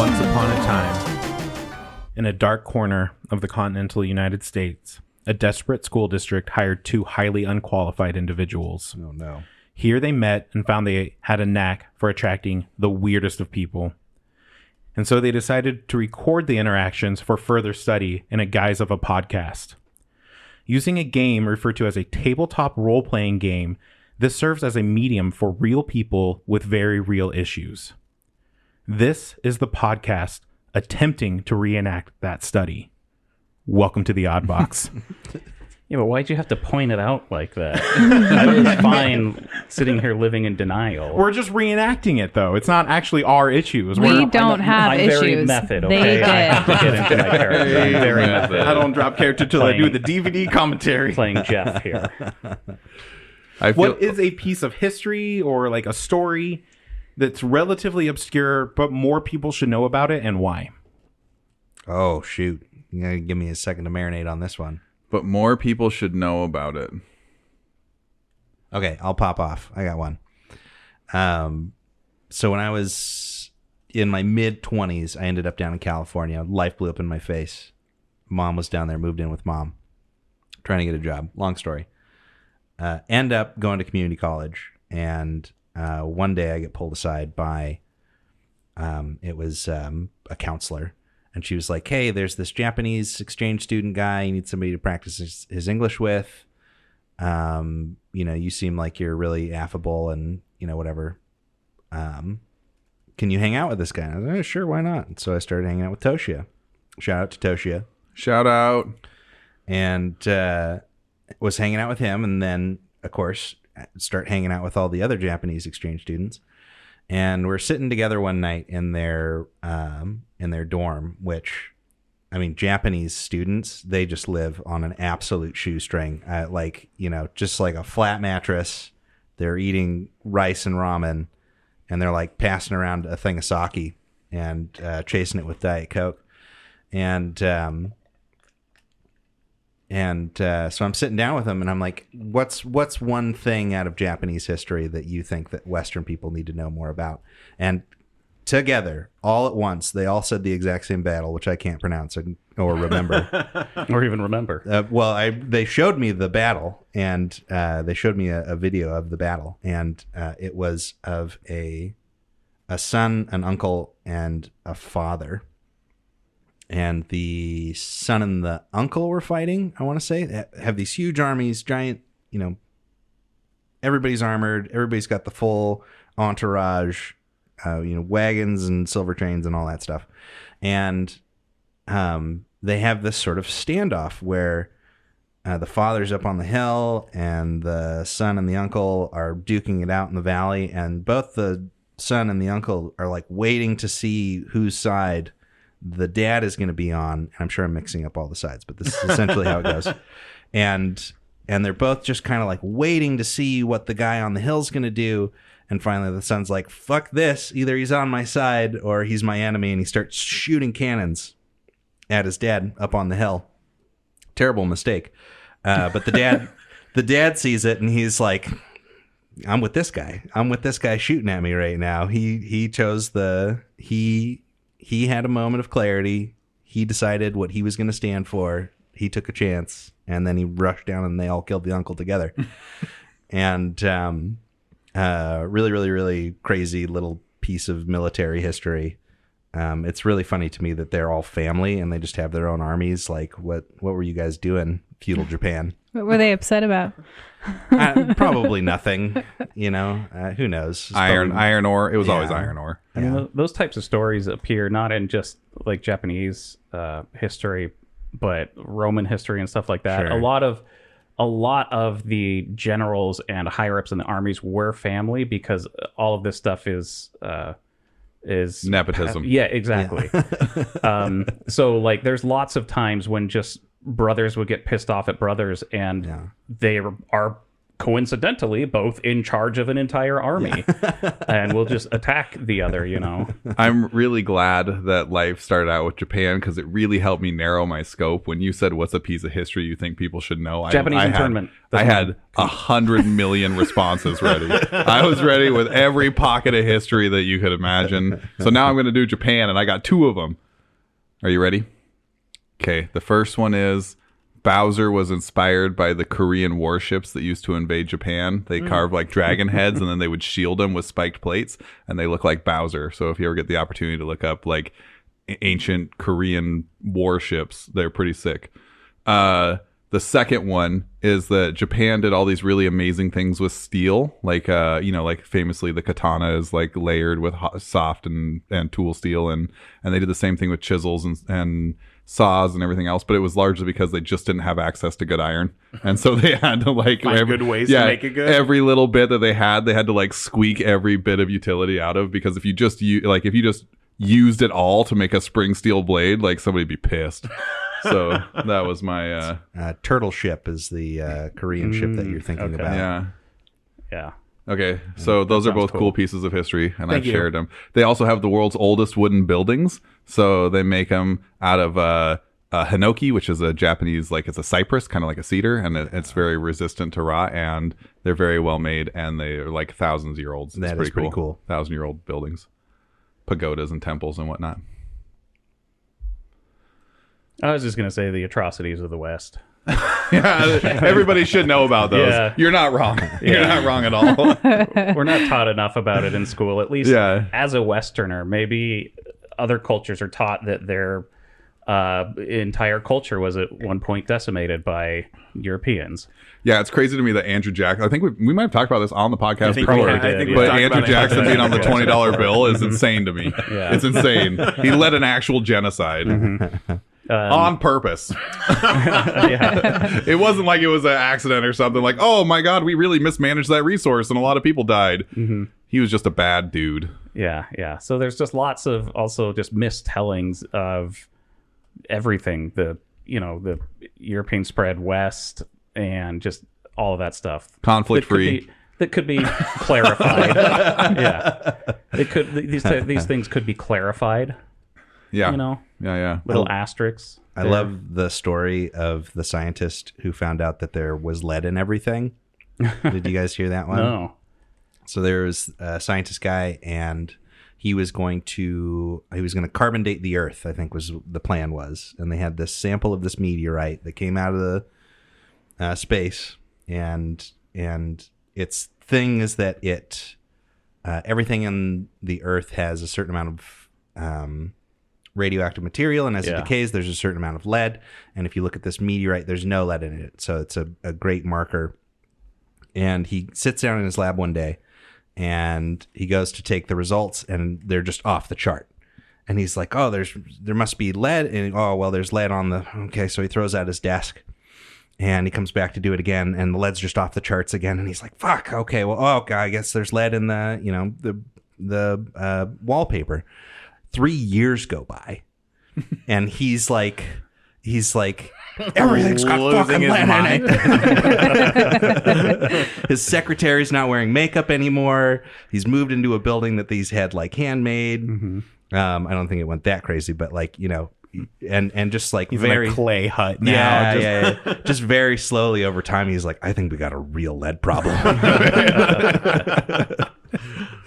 Once upon a time, in a dark corner of the continental United States, a desperate school district hired two highly unqualified individuals. Oh, no. Here they met and found they had a knack for attracting the weirdest of people. And so they decided to record the interactions for further study in a guise of a podcast. Using a game referred to as a tabletop role-playing game, this serves as a medium for real people with very real issues. This is the podcast attempting to reenact that study. Welcome to the Odd Box. Yeah, but why'd you have to point it out like that? I was fine sitting here living in denial. We're just reenacting it, though. It's not actually our issues. We don't have issues. I'm very method, okay? They did. I have to get into my character. I'm very method. I don't drop character till I do the DVD commentary. Playing Jeff here. What is a piece of history or like a story that's relatively obscure, but more people should know about it, and why? Oh, shoot. You gotta give me a second to marinate on this one. But more people should know about it. Okay, I'll pop off. I got one. So when I was in my mid-20s, I ended up down in California. Life blew up in my face. Mom was down there, moved in with mom, trying to get a job. Long story. End up going to community college, and one day I get pulled aside by, it was a counselor. And she was like, hey, there's this Japanese exchange student guy. You need somebody to practice his English with. You seem like you're really affable and, whatever. Can you hang out with this guy? And I was like, oh, sure, why not? And so I started hanging out with Toshia. Shout out to Toshia. Shout out. And was hanging out with him. And then, of course, start hanging out with all the other Japanese exchange students. And we're sitting together one night in their dorm, which, I mean, Japanese students, they just live on an absolute shoestring. Just like a flat mattress. They're eating rice and ramen, and they're like passing around a thing of sake and chasing it with Diet Coke. And so I'm sitting down with them, and I'm like, what's one thing out of Japanese history that you think that Western people need to know more about? And together, all at once, they all said the exact same battle, which I can't pronounce or remember. Or even remember. They showed me the battle, and they showed me a video of the battle, and it was of a son, an uncle, and a father. And the son and the uncle were fighting, I want to say. Have these huge armies, giant, everybody's armored. Everybody's got the full entourage, wagons and silver trains and all that stuff. And they have this sort of standoff where the father's up on the hill and the son and the uncle are duking it out in the valley. And both the son and the uncle are like waiting to see whose side the dad is going to be on. I'm sure I'm mixing up all the sides, but this is essentially how it goes. And they're both just kind of like waiting to see what the guy on the hill's going to do. And finally the son's like, fuck this. Either he's on my side or he's my enemy. And he starts shooting cannons at his dad up on the hill. Terrible mistake. But the dad sees it and he's like, I'm with this guy. I'm with this guy shooting at me right now. He chose He had a moment of clarity. He decided what he was going to stand for. He took a chance, and then he rushed down, and they all killed the uncle together. And really, really, really crazy little piece of military history. It's really funny to me that they're all family, and they just have their own armies. Like, what were you guys doing, feudal Japan? What were they upset about? Probably nothing, who knows? Iron ore. It was always iron ore. I mean, those types of stories appear not in just like Japanese history, but Roman history and stuff like that. Sure. A lot of the generals and higher ups in the armies were family because all of this stuff is nepotism. Yeah, exactly. Yeah. So like, there's lots of times when just brothers would get pissed off at brothers, and they are coincidentally both in charge of an entire army, and we'll just attack the other, you know. I'm really glad that life started out with Japan because it really helped me narrow my scope. When you said, what's a piece of history you think people should know? Japanese internment. I had 100 million responses ready. I was ready with every pocket of history that you could imagine. So now I'm going to do Japan, and I got 2 of them. Are you ready? Okay, the first one is Bowser was inspired by the Korean warships that used to invade Japan. They carved like dragon heads, and then they would shield them with spiked plates, and they look like Bowser. So if you ever get the opportunity to look up like ancient Korean warships, they're pretty sick. The second one is that Japan did all these really amazing things with steel, like like famously the katana is like layered with soft and tool steel, and they did the same thing with chisels and saws and everything else, but it was largely because they just didn't have access to good iron, and so they had to like find good ways to make it good. Every little bit that they had to like squeak every bit of utility out of, because if you just used it all to make a spring steel blade, like somebody'd be pissed. So that was my turtle ship is the Korean ship that you're thinking about. Yeah. Okay, so those are both cool pieces of history, and I've shared them. They also have the world's oldest wooden buildings, so they make them out of hinoki, which is a Japanese, like it's a cypress, kind of like a cedar, and it's very resistant to rot, and they're very well made, and they're like thousands of year olds. That is pretty cool. 1,000-year-old buildings, pagodas and temples and whatnot. I was just going to say the atrocities of the West. Yeah, everybody should know about those. Yeah. You're not wrong. You're not wrong at all. We're not taught enough about it in school, at least as a Westerner. Maybe other cultures are taught that their entire culture was at one point decimated by Europeans. Yeah, it's crazy to me that Andrew Jackson, I think we might have talked about this on the podcast before, did, but Andrew Jackson being on the $20 bill is insane to me. Yeah. It's insane. He led an actual genocide. Mm-hmm. On purpose. It wasn't like it was an accident or something like, oh my god, we really mismanaged that resource and a lot of people died. Mm-hmm. He was just a bad dude. Yeah. So there's just lots of also just mistellings of everything. The European spread west and just all of that stuff. Conflict free. That could be clarified. Yeah. These things could be clarified. Yeah. Yeah. Little asterisks. I love the story of the scientist who found out that there was lead in everything. Did you guys hear that one? No. So there was a scientist guy, and he was going to carbon date the Earth, I think was the plan was. And they had this sample of this meteorite that came out of the space, and its thing is that everything in the Earth has a certain amount of radioactive material, and as it decays, there's a certain amount of lead. And if you look at this meteorite, there's no lead in it, so it's a great marker. And he sits down in his lab one day, and he goes to take the results, and they're just off the chart. And he's like, "Oh, there must be lead." And there's lead on the. Okay, so he throws out his desk, and he comes back to do it again, and the lead's just off the charts again. And he's like, "Fuck." Okay, I guess there's lead in the wallpaper. 3 years go by, and he's like, everything's got fucking lead in it. His secretary's not wearing makeup anymore. He's moved into a building that these had like handmade. Mm-hmm. I don't think it went that crazy, but and just like he's very in a clay hut now. Just very slowly over time, he's like, I think we got a real lead problem.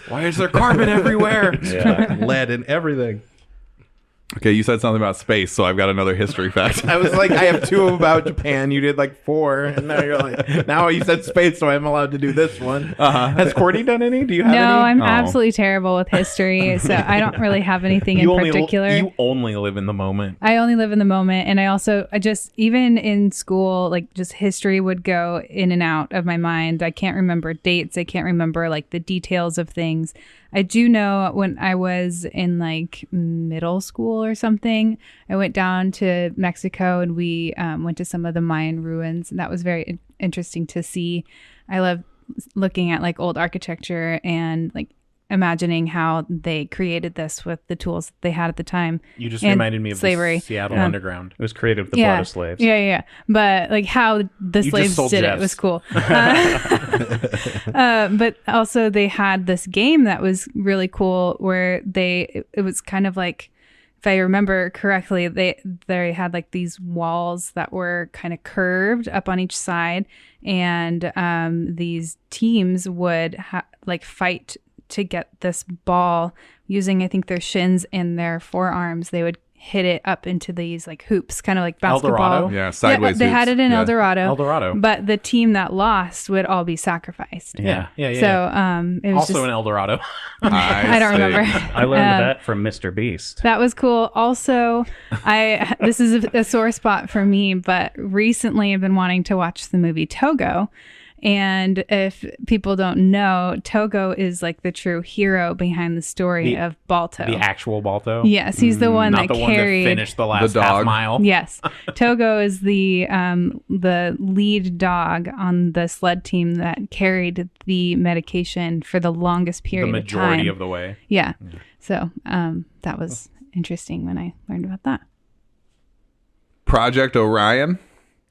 Why is there carbon everywhere? Lead in everything. Okay, you said something about space, so I've got another history fact. I was like, I have 2 about Japan. You did like 4, and now you're like, now you said space, so I'm allowed to do this one. Has Courtney done any? Do you have any? No, I'm absolutely terrible with history, so I don't really have anything in particular. You only live in the moment. I only live in the moment, and I just even in school, like just history would go in and out of my mind. I can't remember dates. I can't remember like the details of things. I do know when I was in like middle school or something, I went down to Mexico, and we went to some of the Mayan ruins, and that was very interesting to see. I love looking at like old architecture and like imagining how they created this with the tools that they had at the time. You just and reminded me of slavery. the Seattle Underground. It was created with the blood of slaves. Yeah. But like how the You slaves just sold did it Jeffs. was cool. But also they had this game that was really cool where it was kind of like, if I remember correctly, they had like these walls that were kind of curved up on each side, and these teams would like fight to get this ball using, I think, their shins and their forearms. They would hit it up into these like hoops, kind of like basketball. Eldorado? Yeah, sideways. They had hoops. it in Yeah. Eldorado. But the team that lost would all be sacrificed. Yeah. So it was Also just, in Eldorado. I don't see. remember. I learned that from Mr. Beast. That was cool. Also, this is a sore spot for me, but recently I've been wanting to watch the movie Togo. And if people don't know, Togo is like the true hero behind the story of Balto. The actual Balto. Yes, he's the one Not that the one that carried. finished the last The half dog. mile. Yes, Togo is the lead dog on the sled team that carried the medication for the longest The period of time. majority of the way. Yeah. So that was interesting when I learned about that. Project Orion.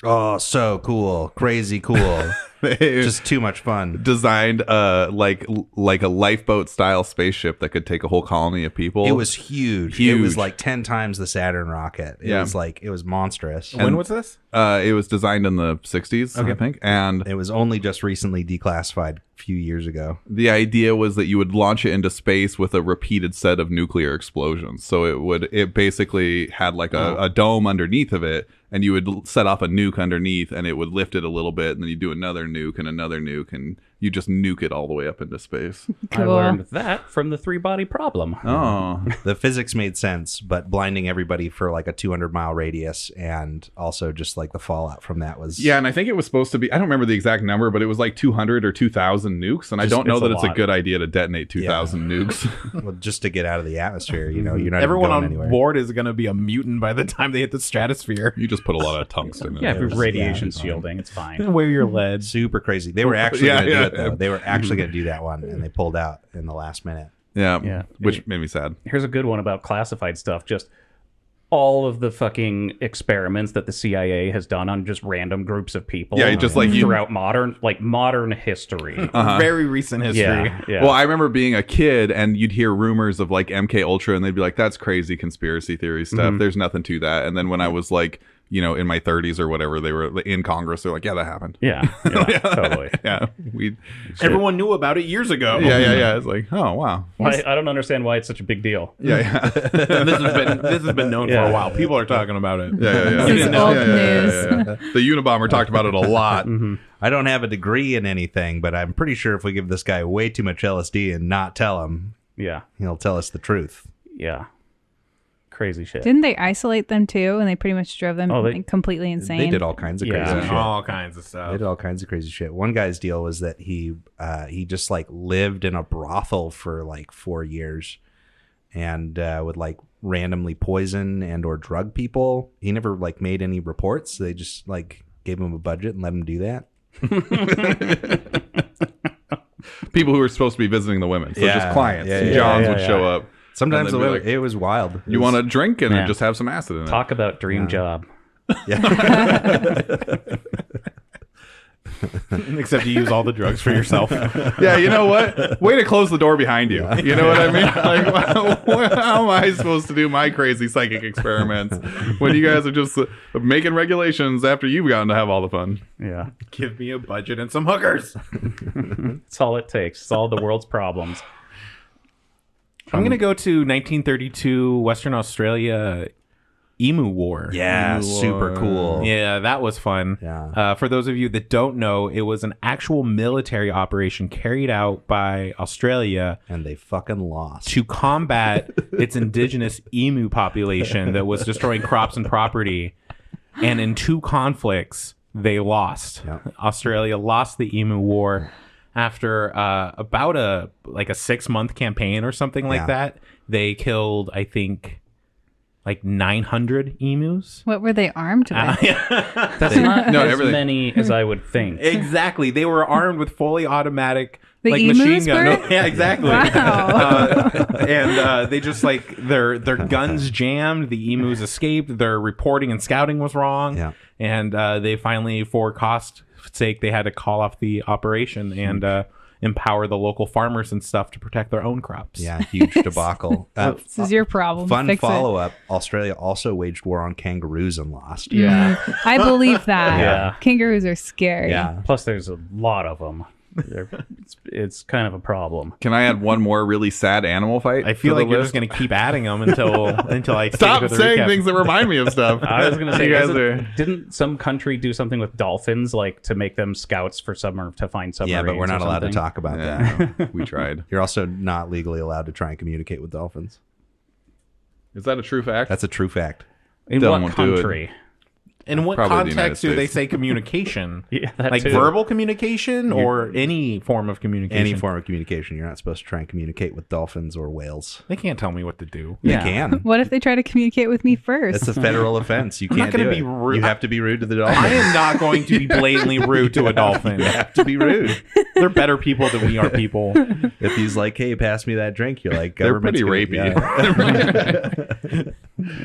Oh, so cool. Crazy cool. Just too much fun. Designed like a lifeboat style spaceship that could take a whole colony of people. It was huge. It Huge. was like 10 times the Saturn rocket. It was monstrous. When was this? It was designed in the 60s, I think. And It was only just recently declassified a few years ago. the idea was that you would launch it into space with a repeated set of nuclear explosions. So it basically had like a dome underneath of it, and you would set off a nuke underneath, and it would lift it a little bit, and then you do another nuke, and you just nuke it all the way up into space. I Cool. learned that from the 3-body problem. Oh, The physics made sense, but blinding everybody for like a 200-mile radius, and also just like the fallout from that was yeah, and I think it was supposed to be, I don't remember the exact number, but it was like 200 or 2,000 nukes, and I don't know it's that a it's a lot. good idea to detonate 2,000 nukes. well, just to get out of the atmosphere. You're not Everyone even on going anywhere. board is going to be a mutant by the time they hit the stratosphere. You just put a lot of tungsten in Yeah, it. if was- radiation yeah, shielding, it's fine. Wear your lead. Super crazy. They were actually Yeah, going to do yeah. it though. They were actually going to do that one, and they pulled out in the last minute. Yeah, Yeah. which made me sad. Here's a good one about classified stuff. Just all of the fucking experiments that the CIA has done on just random groups of people. Yeah, just like you- throughout modern history. Very recent history. Yeah. Well, I remember being a kid, and you'd hear rumors of like MK Ultra, and they'd be like, "That's crazy conspiracy theory stuff. There's nothing to that." And then when I was like, in my 30s or whatever, they were in Congress. They're like, "Yeah, that happened." yeah, totally. Yeah, we. Everyone knew about it years ago. Yeah. It's like, oh wow. Why, I don't understand why it's such a big deal. Yeah. this has been known for Yeah. a while. People are talking about it. Yeah. This is know. old Yeah. news. The Unabomber talked about it a lot. I don't have a degree in anything, but I'm pretty sure if we give this guy way too much LSD and not tell him, Yeah, he'll tell us the truth. yeah. Crazy shit. Didn't they isolate them too? And they pretty much drove them Oh, they- like, completely insane. They did all kinds of Yeah. crazy shit. All kinds of They stuff. did all kinds of crazy shit. One guy's deal was that he just like lived in a brothel for like 4 years, and would like randomly poison and or drug people. He never like made any reports. They just like gave him a budget and let him do that. People who were supposed to be visiting the women, so Yeah. just clients. Yeah, yeah, Johns yeah, would yeah. show up. Sometimes And they'd be like, it was wild. You want a drink and Yeah. just have some acid in it. Talk about dream job. Except you use all the drugs for yourself. Yeah, you know what? Way to close the door behind you. You know what I mean? Like, how am I supposed to do my crazy psychic experiments when you guys are just making regulations after you've gotten to have all the fun? Yeah, Give me a budget and some hookers. that's all it takes. Solve the world's problems. I'm going to go to 1932 Western Australia Emu War. Yeah, super cool. Yeah, that was fun. Yeah. For those of you that don't know, it was an actual military operation carried out by Australia And they fucking lost. to combat its indigenous emu population that was destroying crops and property. And in 2 conflicts, they lost. Yep. Australia lost the Emu War after about a 6-month campaign or something like Yeah. that. They killed, I think, like 900 emus. What were they armed with? That's not as everything. many as I would think. Exactly. They were armed with fully automatic The like emus machine gun. were? No, yeah, exactly. Wow. And they just like their guns jammed. The emus escaped. Their reporting and scouting was wrong. Yeah. And they finally, for cost sake, they had to call off the operation and empower the local farmers and stuff to protect their own crops. Yeah, huge debacle. This is your problem. Fun Fix it. follow-up. Australia also waged war on kangaroos and lost. Yeah. I believe that. Yeah. Kangaroos are scary. Yeah. Plus, there's a lot of them. It's kind of a problem. Can I add one more really sad animal fight? I feel to the like you're list? just going to keep adding them until I Stop say the saying recap. things that remind me of stuff. I was going to say, You guys are. didn't some country do something with dolphins, like to make them scouts for summer to find submarines? Yeah, but we're not or allowed to something? talk about that. Yeah, we tried. You're also not legally allowed to try and communicate with dolphins. Is that a true fact? That's a true fact. In Dylan what won't do it. country? In what Probably the context United do they States. say communication? Yeah, that like too. verbal communication or any form of communication? Any form of communication. You're not supposed to try and communicate with dolphins or whales. They can't tell me what to do. You Yeah. can. What if they try to communicate with me first? It's a federal offense. You not can't gonna do be it. rude. You have to be rude to the I dolphin. am not going to be blatantly rude to a dolphin. You have to be rude. They're better people than we are people. If he's like, "Hey, pass me that drink," you're like, They're "Government's pretty gonna- rapey. yeah.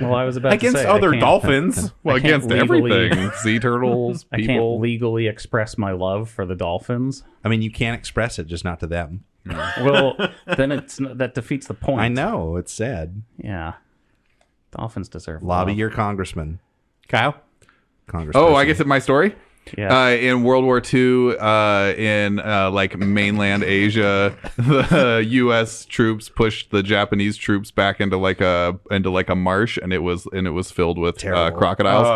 Well, I was about Against to say, I other can't- dolphins. Well, I can't against legally- everything. Sea turtles, I can't people. legally express my love for the dolphins. I mean, you can express it, just not to them. Well, then that defeats the point. I know it's sad. Yeah, dolphins deserve Lobby love. your congressman. Kyle? Congressperson. Oh, I guess my story? Yeah. In World War II, in like mainland Asia, the U.S. troops pushed the Japanese troops back into like a marsh, and it was filled with Terrible. crocodiles,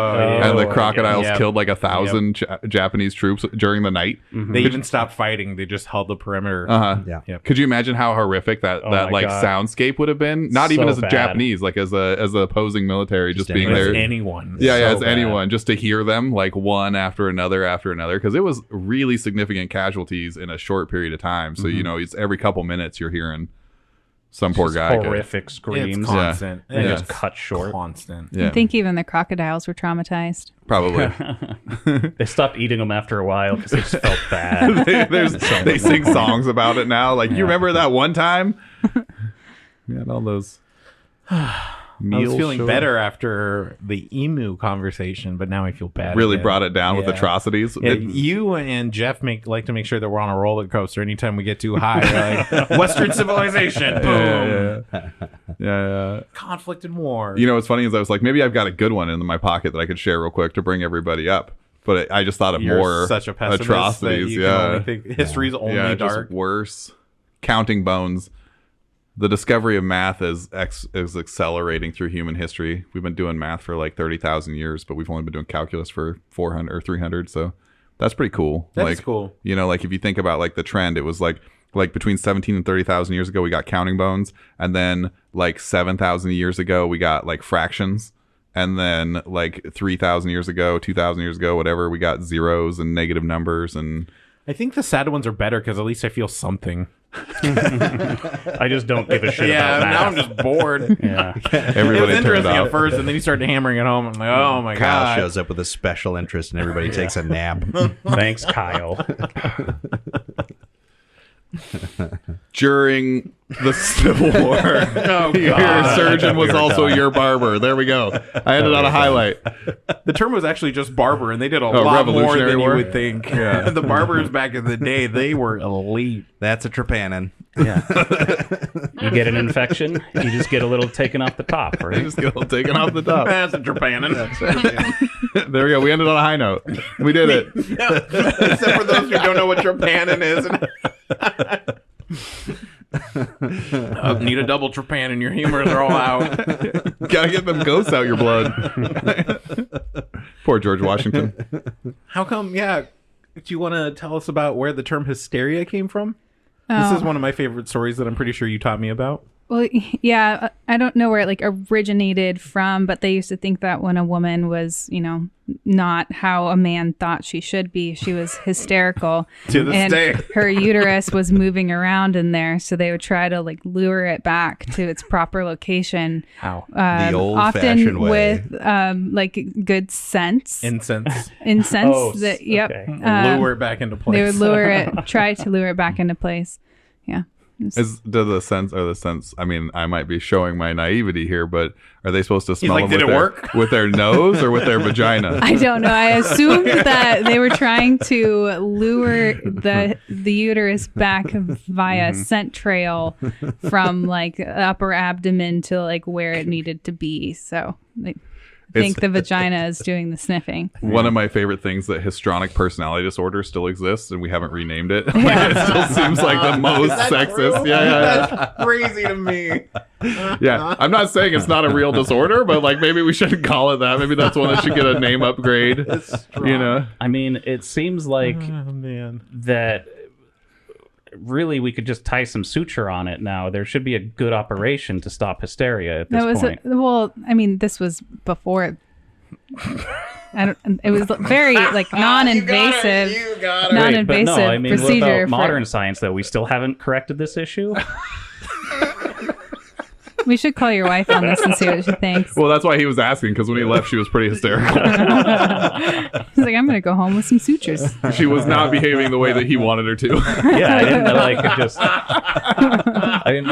and the yeah. crocodiles Yep. killed like 1,000 Japanese troops during the night. They even stopped fighting. They just held the perimeter. Yeah. Yep. Could you imagine how horrific that my like God. soundscape would have been? Not even So as a bad. Japanese, like as a opposing military, just being anyone. As there. anyone. Yeah, So as bad. anyone, just to hear them like one after another, because it was really significant casualties in a short period of time. So you know, it's every couple minutes you're hearing some poor Just guy. horrific screams. It's constant. And Yeah. just cut short. Constant. Yeah, I think even the crocodiles were traumatized. probably. They stopped eating them after a while because they just felt bad. they sing songs about it now. Like, you remember that one time? We had all those. I was feeling better after the emu conversation, but now I feel bad. Really again. brought it down with Yeah. atrocities. Yeah, you and Jeff like to make sure that we're on a roller coaster anytime we get too high. We're like, Western civilization, boom. Yeah. Conflict and war. You know what's funny is I was like, maybe I've got a good one in my pocket that I could share real quick to bring everybody up. But I just thought of You're more such a pessimist atrocities. that you Yeah, can only think history's only yeah, dark. just worse. Counting bones. The discovery of math is accelerating through human history. We've been doing math for like 30,000 years, but we've only been doing calculus for 400 or 300. So that's pretty cool. That like, is cool. You know, like if you think about like the trend, it was like between 17 and 30,000 years ago, we got counting bones. And then like 7,000 years ago, we got like fractions. And then like 3,000 years ago, 2,000 years ago, whatever, we got zeros and negative numbers. And I think the sad ones are better because at least I feel something. I just don't give a shit Yeah, about now I'm math. just bored. Yeah. It everybody was turned interesting off. at first, and then you started hammering it home. I'm like, oh my Kyle god. shows up with a special interest, and everybody takes a nap. Thanks, Kyle. During the Civil War, your surgeon was also your barber. There we go. I ended on a highlight. The term was actually just barber, and they did a lot more Revolutionary than you War? would think. The barbers back in the day, they were elite. That's a trepanning. Yeah. You get an infection, you just get a little taken off the top, right? Just get all taken off the top. That's a trepanning. There we go. We ended on a high note. We did it. Except for those who don't know what trepanning is. Need a double trepanning. Your humors are all out. Gotta get them ghosts out your blood. Poor George Washington. How come? Yeah. Do you want to tell us about where the term hysteria came from? This is one of my favorite stories that I'm pretty sure you taught me about. Well, yeah, I don't know where it like originated from, but they used to think that when a woman was, not how a man thought she should be, she was hysterical. To this and day. her uterus was moving around in there, so they would try to like lure it back to its proper location. How? The old-fashioned often way. with like good scents. Incense. Incense. Oh, Yep. okay. Lure it back into place. They would lure it, try to lure it back into place. Yeah. Do the sense or the sense? I mean, I might be showing my naivety here, but are they supposed to smell like, them did with it their, work? with their nose or with their vagina? I don't know. I assumed that they were trying to lure the uterus back via scent trail from like upper abdomen to like where it needed to be. So I think the vagina is doing the sniffing. One of my favorite things that histrionic personality disorder still exists, and we haven't renamed it. It still seems like the most sexist. Yeah. That's crazy to me. Yeah, I'm not saying it's not a real disorder, but like maybe we shouldn't call it that. Maybe that's one that should get a name upgrade. I mean, it seems like that really we could just tie some suture on it now. There should be a good operation to stop hysteria at this point. This was before. It was very like non-invasive, non-invasive But no, I mean, what procedure. about modern science, though? We still haven't corrected this issue? We should call your wife on this and see what she thinks. Well, that's why he was asking, because when he left, she was pretty hysterical. He's like, I'm going to go home with some sutures. She was not behaving the way that he wanted her to. Yeah, I didn't know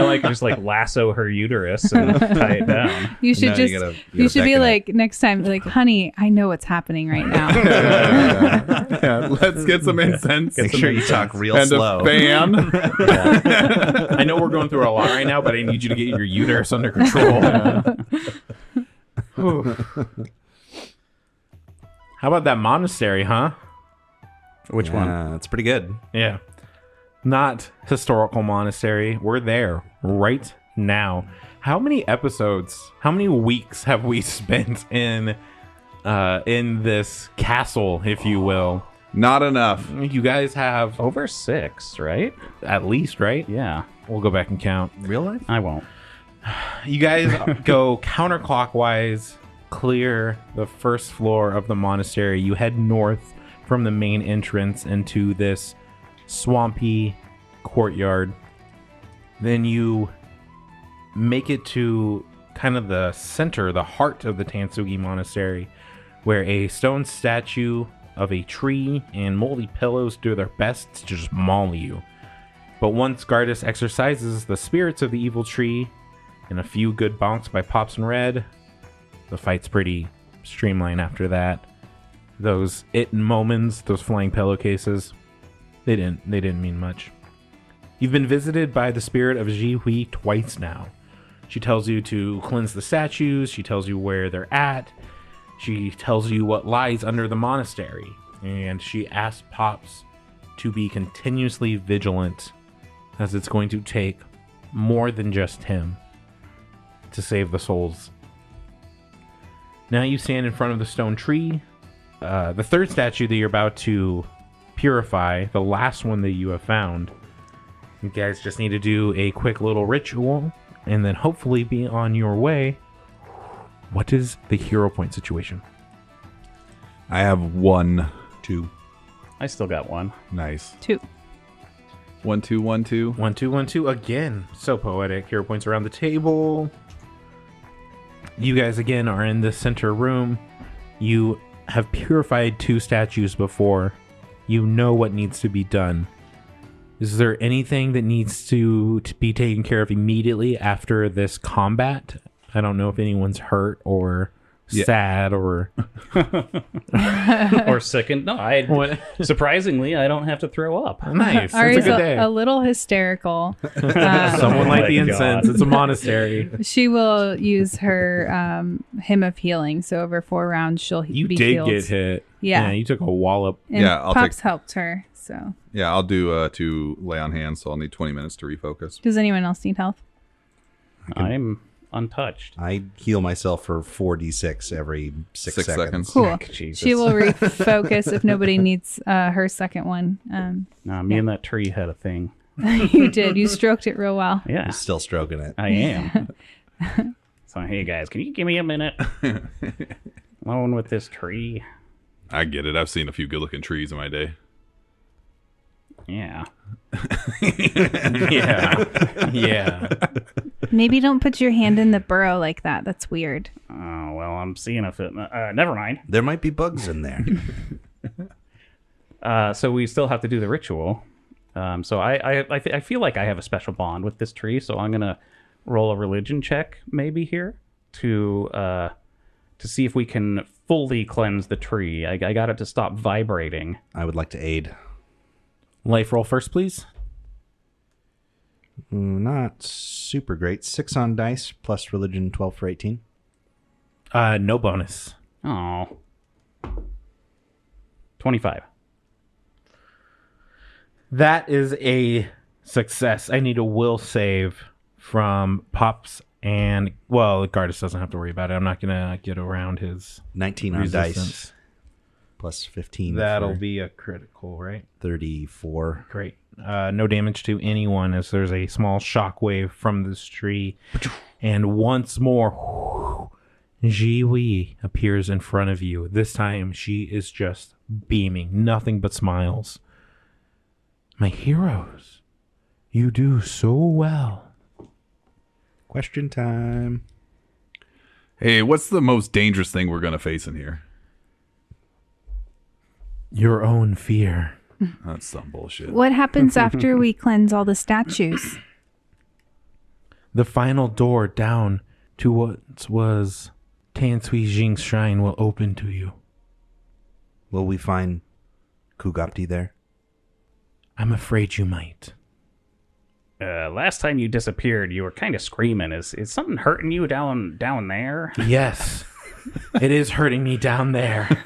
I could just like lasso her uterus and tie it down. You should No, you should be like next time, like, honey, I know what's happening right now. Yeah, let's get some incense. Make sure you talk real and slow. a fan. I know we're going through a lot right now, but I need you to get your uterus under control. How about that monastery, huh? Which one? That's pretty good. Yeah. Not historical monastery. We're there right now. How many episodes, how many weeks have we spent in this castle, if you will? Not enough. You guys have Over 6, right? at least, right? Yeah. We'll go back and count. Real life? I won't. You guys go counterclockwise, clear the first floor of the monastery. You head north from the main entrance into this swampy courtyard. Then you make it to kind of the center, the heart of the Tansugi Monastery, where a stone statue of a tree and moldy pillows do their best to just maul you. But once Gardas exorcises the spirits of the evil tree and a few good bonks by Pops and Red, the fight's pretty streamlined after that. Those moments, those flying pillowcases, they didn't mean much. You've been visited by the spirit of Ji Hui twice now. She tells you to cleanse the statues, she tells you where they're at, she tells you what lies under the monastery, and she asks Pops to be continuously vigilant, as it's going to take more than just him to save the souls. Now you stand in front of the stone tree. The third statue that you're about to purify, the last one that you have found. You guys just need to do a quick little ritual and then hopefully be on your way. What is the hero point situation? I have 1, 2. I still got 1. nice. 2. 1, 2, 1, 2. 1, 2, 1, 2 again. So poetic. Hero points around the table. You guys again are in the center room. You have purified 2 statues before. You know what needs to be done. Is there anything that needs to be taken care of immediately after this combat? I don't know if anyone's hurt or sad or Or sickened. No, surprisingly, I don't have to throw up. nice. That's a Ari's good day. a little hysterical. Someone light the my incense. God. It's a monastery. She will use her hymn of healing. So over 4 rounds, she'll You be did healed. get hit. Yeah. You took a wallop. And Yeah, I'll Pops take- helped her. So Yeah, I'll do 2 lay on hands, so I'll need 20 minutes to refocus. does anyone else need help? I'm untouched. I heal myself for 4d6 every 6 6 seconds. Cool. Jesus. She will refocus if nobody needs her second one. Nah, me and that tree had a thing. You did. You stroked it real well. Yeah, He's still stroking it. I am. So, hey guys, can you give me a minute? Alone with this tree. I get it. I've seen a few good-looking trees in my day. Yeah. Yeah. Maybe don't put your hand in the burrow like that. That's weird. Oh, well, I'm seeing if it... never mind. There might be bugs in there. So we still have to do the ritual. So I feel like I have a special bond with this tree, so I'm going to roll a religion check maybe here to see if we can fully cleanse the tree. I got it to stop vibrating. I would like to aid. Life roll first, please. Not super great. 6 on dice plus religion, 12 for 18. No bonus. Oh. 25. That is a success. I need a will save from Pops and, well, Gardas doesn't have to worry about it. I'm not going to get around his 19 on resistance. dice plus 15. That'll for be a critical, right? 34. Great. No damage to anyone as there's a small shockwave from this tree. And once more, Jiwi appears in front of you. This time she is just beaming, nothing but smiles. My heroes, you do so well. Question time. Hey, what's the most dangerous thing we're going to face in here? Your own fear. That's some bullshit. What happens after we cleanse all the statues? The final door down to what was Tan Sui Jing's shrine will open to you. Will we find Kugapti there? I'm afraid you might. Last time you disappeared, you were kind of screaming. Is something hurting you down there? Yes, it is hurting me down there.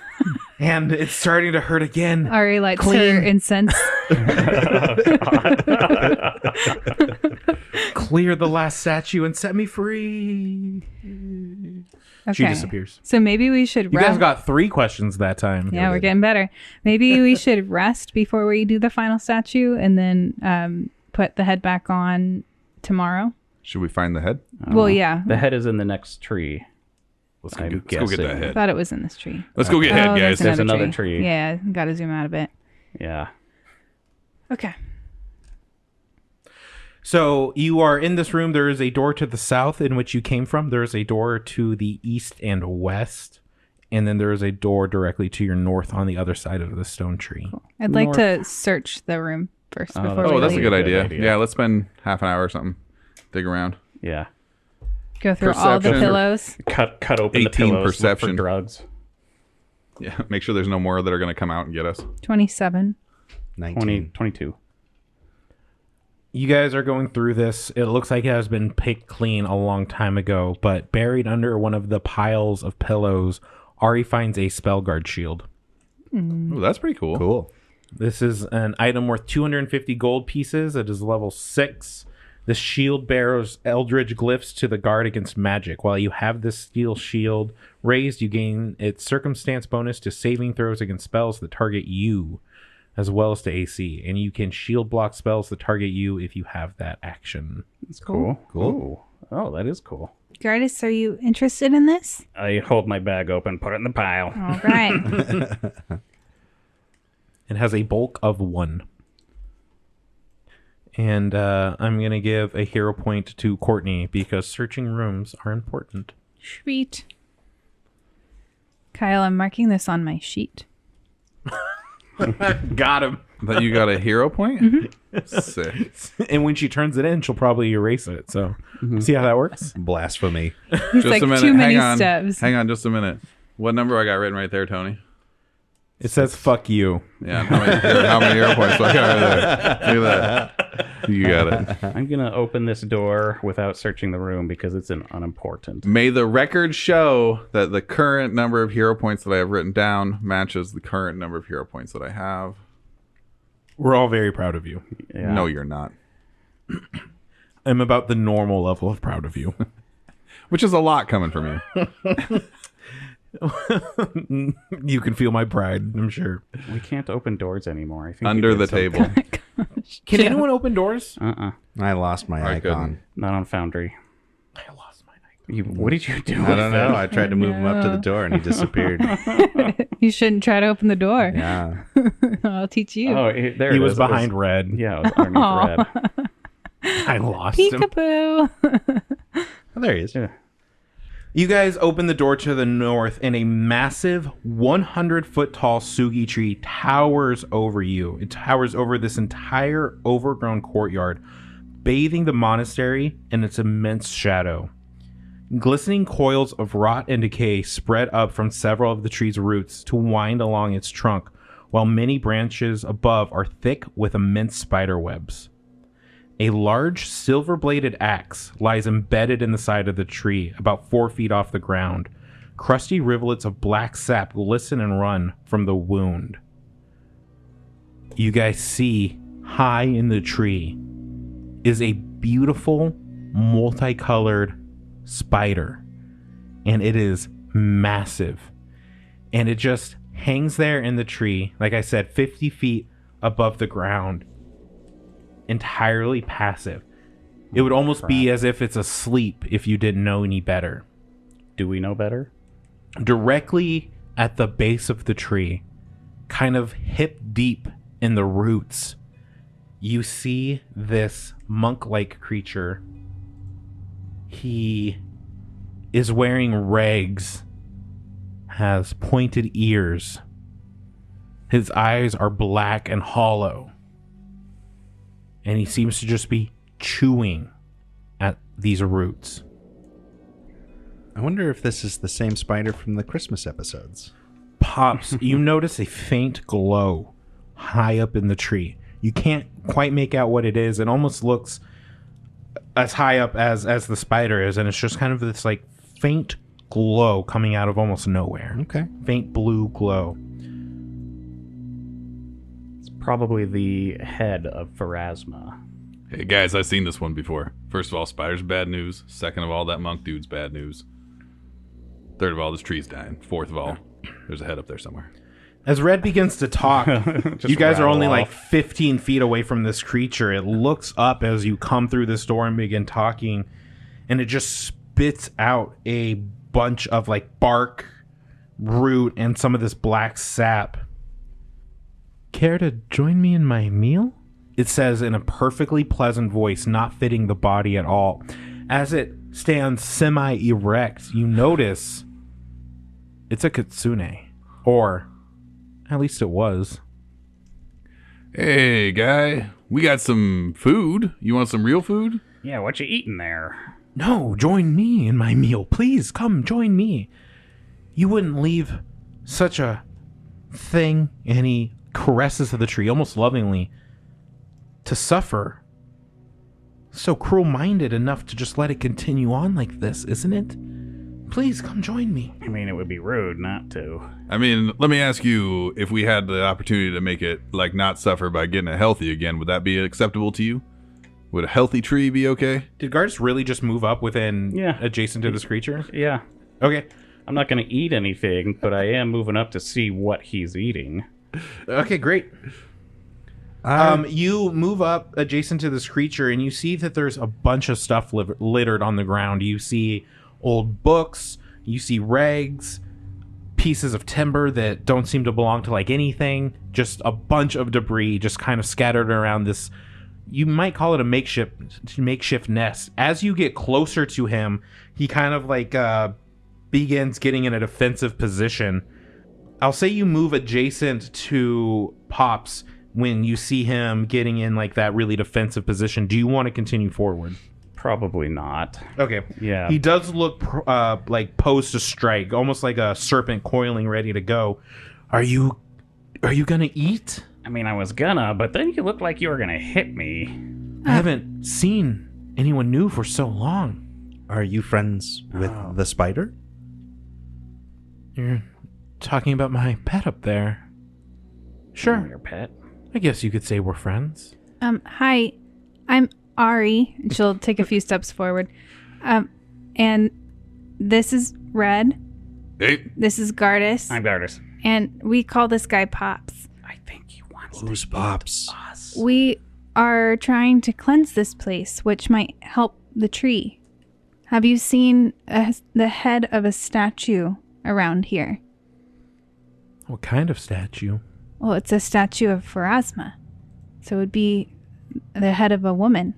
And it's starting to hurt again. Ari lights Clean. her incense. Clear the last statue and set me free. Okay. She disappears. So maybe we should You rest. guys got 3 questions that time. Yeah, we're getting better. Maybe we should rest before we do the final statue and then put the head back on tomorrow. Should we find the head? Well, yeah. The head is in the next tree. Let's I'm go get that guessing. I head. thought it was in this tree. Let's go get head, guys. There's another tree. Yeah, gotta zoom out a bit. Yeah. Okay. So you are in this room. There is a door to the south in which you came from. There is a door to the east and west. And then there is a door directly to your north on the other side of the stone tree. I'd like to search the room first before we Oh, that's a leave. good idea. idea. Yeah, let's spend half an hour or something. Dig around. Yeah. Go through all the Perception. pillows. Cut open the 18 pillows. Look perception. for drugs. Yeah, make sure there's no more that are going to come out and get us. 27. 19. 22. You guys are going through this. It looks like it has been picked clean a long time ago, but buried under one of the piles of pillows, Ari finds a spell guard shield. Oh, that's pretty cool. Cool. This is an item worth 250 gold pieces. It is level 6. The shield bears eldritch glyphs to the guard against magic. While you have this steel shield raised, you gain its circumstance bonus to saving throws against spells that target you, as well as to AC. And you can shield block spells that target you if you have that action. That's cool. Cool. Ooh. Oh, that is cool. Gardis, are you interested in this? I hold my bag open, put it in the pile. All right. It has a bulk of 1. And I'm going to give a hero point to Courtney because searching rooms are important. Sweet. Kyle, I'm marking this on my sheet. Got him. That you got a hero point? Sick. And when she turns it in, she'll probably erase it. So see how that works? Blasphemy. He's Just like a minute. too many Hang on. steps. Hang on just a minute. What number I got written right there, Tony? It says "fuck you." Yeah. How many hero points do I got right there? Look at that. You got it. I'm going to open this door without searching the room because it's unimportant. May the record show that the current number of hero points that I have written down matches the current number of hero points that I have. We're all very proud of you. Yeah. No, you're not. I'm about the normal level of proud of you. Which is a lot coming from you. You can feel my pride, I'm sure. We can't open doors anymore. I think Under we the did some table. Can anyone open doors? I lost my icon. couldn't. Not on Foundry. I lost my icon. What did you do? I don't know. I tried to move him up to the door and he disappeared. You shouldn't try to open the door. Yeah. I'll teach you. Oh, there He it was is. behind red. Yeah, it was underneath red. I lost him. Peekaboo. Oh, there he is. Yeah. You guys open the door to the north, and a massive 100-foot tall sugi tree towers over you. It towers over this entire overgrown courtyard, bathing the monastery in its immense shadow. Glistening coils of rot and decay spread up from several of the tree's roots to wind along its trunk, while many branches above are thick with immense spider webs. A large silver-bladed axe lies embedded in the side of the tree, about 4 feet off the ground. Crusty rivulets of black sap glisten and run from the wound. You guys see, high in the tree, is a beautiful, multicolored spider. And it is massive. And it just hangs there in the tree, like I said, 50 feet above the ground. Entirely passive. It would almost be as if it's asleep if you didn't know any better. Do we know better? Directly at the base of the tree, kind of hip deep in the roots, you see this monk-like creature. He is wearing rags, has pointed ears. His eyes are black and hollow. And he seems to just be chewing at these roots. I wonder if this is the same spider from the Christmas episodes. Pops, you notice a faint glow high up in the tree. You can't quite make out what it is. It almost looks as high up as the spider is, and it's just kind of this like faint glow coming out of almost nowhere. Okay. Faint blue glow. Probably the head of Pharasma. Hey guys, I've seen this one before. First of all, spider's bad news. Second of all, that monk dude's bad news. Third of all, this tree's dying. Fourth of all, there's a head up there somewhere. As Red begins to talk, you guys are rattle only off. like 15 feet away from this creature. It looks up as you come through this door and begin talking, and it just spits out a bunch of like bark, root, and some of this black sap. Care to join me in my meal? It says in a perfectly pleasant voice, not fitting the body at all. As it stands semi-erect, you notice it's a kitsune. Or, at least it was. Hey guy, we got some food. You want some real food? Yeah, what you eating there? No, join me in my meal. Please, come join me. You wouldn't leave such a thing. And he caresses the tree almost lovingly to suffer. So cruel-minded enough to just let it continue on like this, isn't it? Please come join me. I mean, it would be rude not to. I mean, let me ask you, if we had the opportunity to make it like not suffer by getting it healthy again, would that be acceptable to you? Would a healthy tree be okay? Did Gardas really just move up within Yeah. adjacent to this creature? Yeah. Okay. I'm not going to eat anything, but I am moving up to see what he's eating. Okay, great. You move up adjacent to this creature, and you see that there's a bunch of stuff littered on the ground. You see old books, you see rags, pieces of timber that don't seem to belong to like anything, just a bunch of debris just kind of scattered around this. You might call it a makeshift nest. As you get closer to him, he kind of like begins getting in a defensive position. I'll say you move adjacent to Pops when you see him getting in like that really defensive position. Do you want to continue forward? Probably not. Okay. Yeah. He does look like posed to strike, almost like a serpent coiling ready to go. Are you gonna eat? I mean, I was gonna, but then you looked like you were gonna hit me. I haven't seen anyone new for so long. Are you friends with the spider? You're talking about my pet up there. Sure. Your pet. I guess you could say we're friends. Hi, I'm Ari. She'll take a few steps forward. And this is Red. Hey, This is Gardas. I'm And we call this guy Pops. I think he wants Who's Pops? us. We are trying to cleanse this place, which might help the tree. Have you seen the head of a statue around here? What kind of statue? Well, it's a statue of Pharasma. So it would be the head of a woman.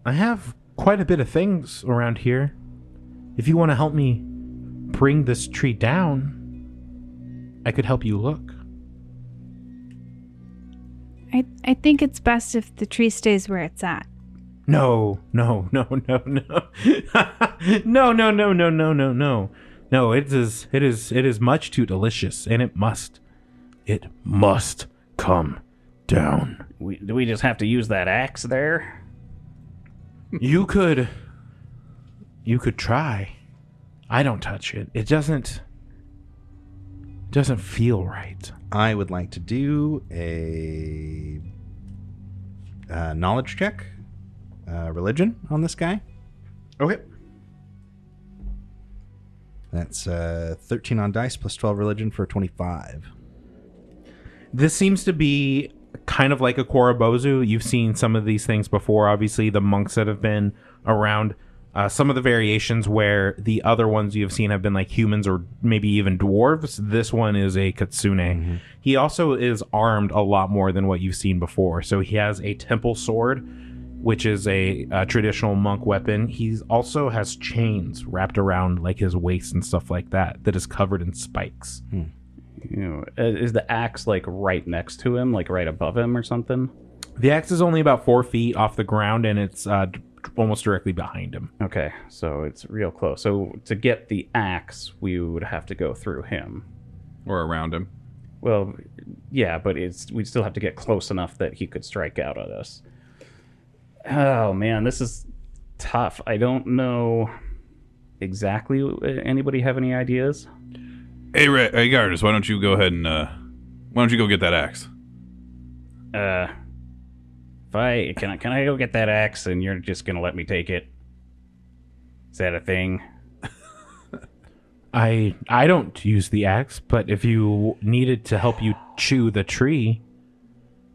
I have quite a bit of things around here. If you want to help me bring this tree down, I could help you look. I think it's best if the tree stays where it's at. No. No, no, no. No, it is much too delicious, and it must come down. Do we just have to use that axe there? You could try. I don't touch it. It doesn't feel right. I would like to do a knowledge check, religion on this guy. Okay. That's 13 on dice plus 12 religion for 25. This seems to be kind of like a Korobozu. You've seen some of these things before. Obviously, the monks that have been around. Some of the variations where the other ones you've seen have been like humans or maybe even dwarves. This one is a Kitsune. Mm-hmm. He also is armed a lot more than what you've seen before. So he has a temple sword, which is a traditional monk weapon. He also has chains wrapped around like his waist and stuff like that is covered in spikes. Is the axe like right next to him, like right above him or something? The axe is only about 4 feet off the ground, and it's almost directly behind him. Okay, so it's real close. So to get the axe, we would have to go through him. Or around him. Well, yeah, but we'd still have to get close enough that he could strike out at us. Oh, man, this is tough. I don't know exactly. Anybody have any ideas? Hey, Gardas, why don't you go ahead and, why don't you go get that axe? Can I go get that axe and you're just gonna let me take it? Is that a thing? I don't use the axe, but if you needed to help you chew the tree,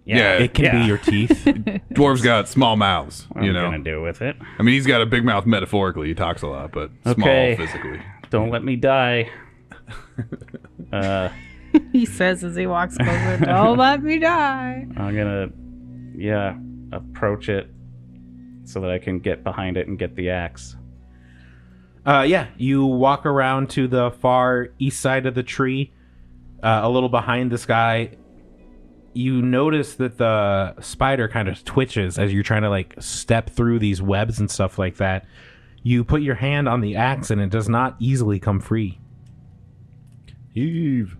it can be your teeth. Dwarves got small mouths, What am I gonna do with it? I mean, he's got a big mouth metaphorically. He talks a lot, but Okay. small physically. Don't let me die. He says as he walks closer, "Don't let me die." I'm gonna, approach it so that I can get behind it and get the axe. You walk around to the far east side of the tree, a little behind this guy. You notice that the spider kind of twitches as you're trying to like step through these webs and stuff like that. You put your hand on the axe and it does not easily come free. Heave.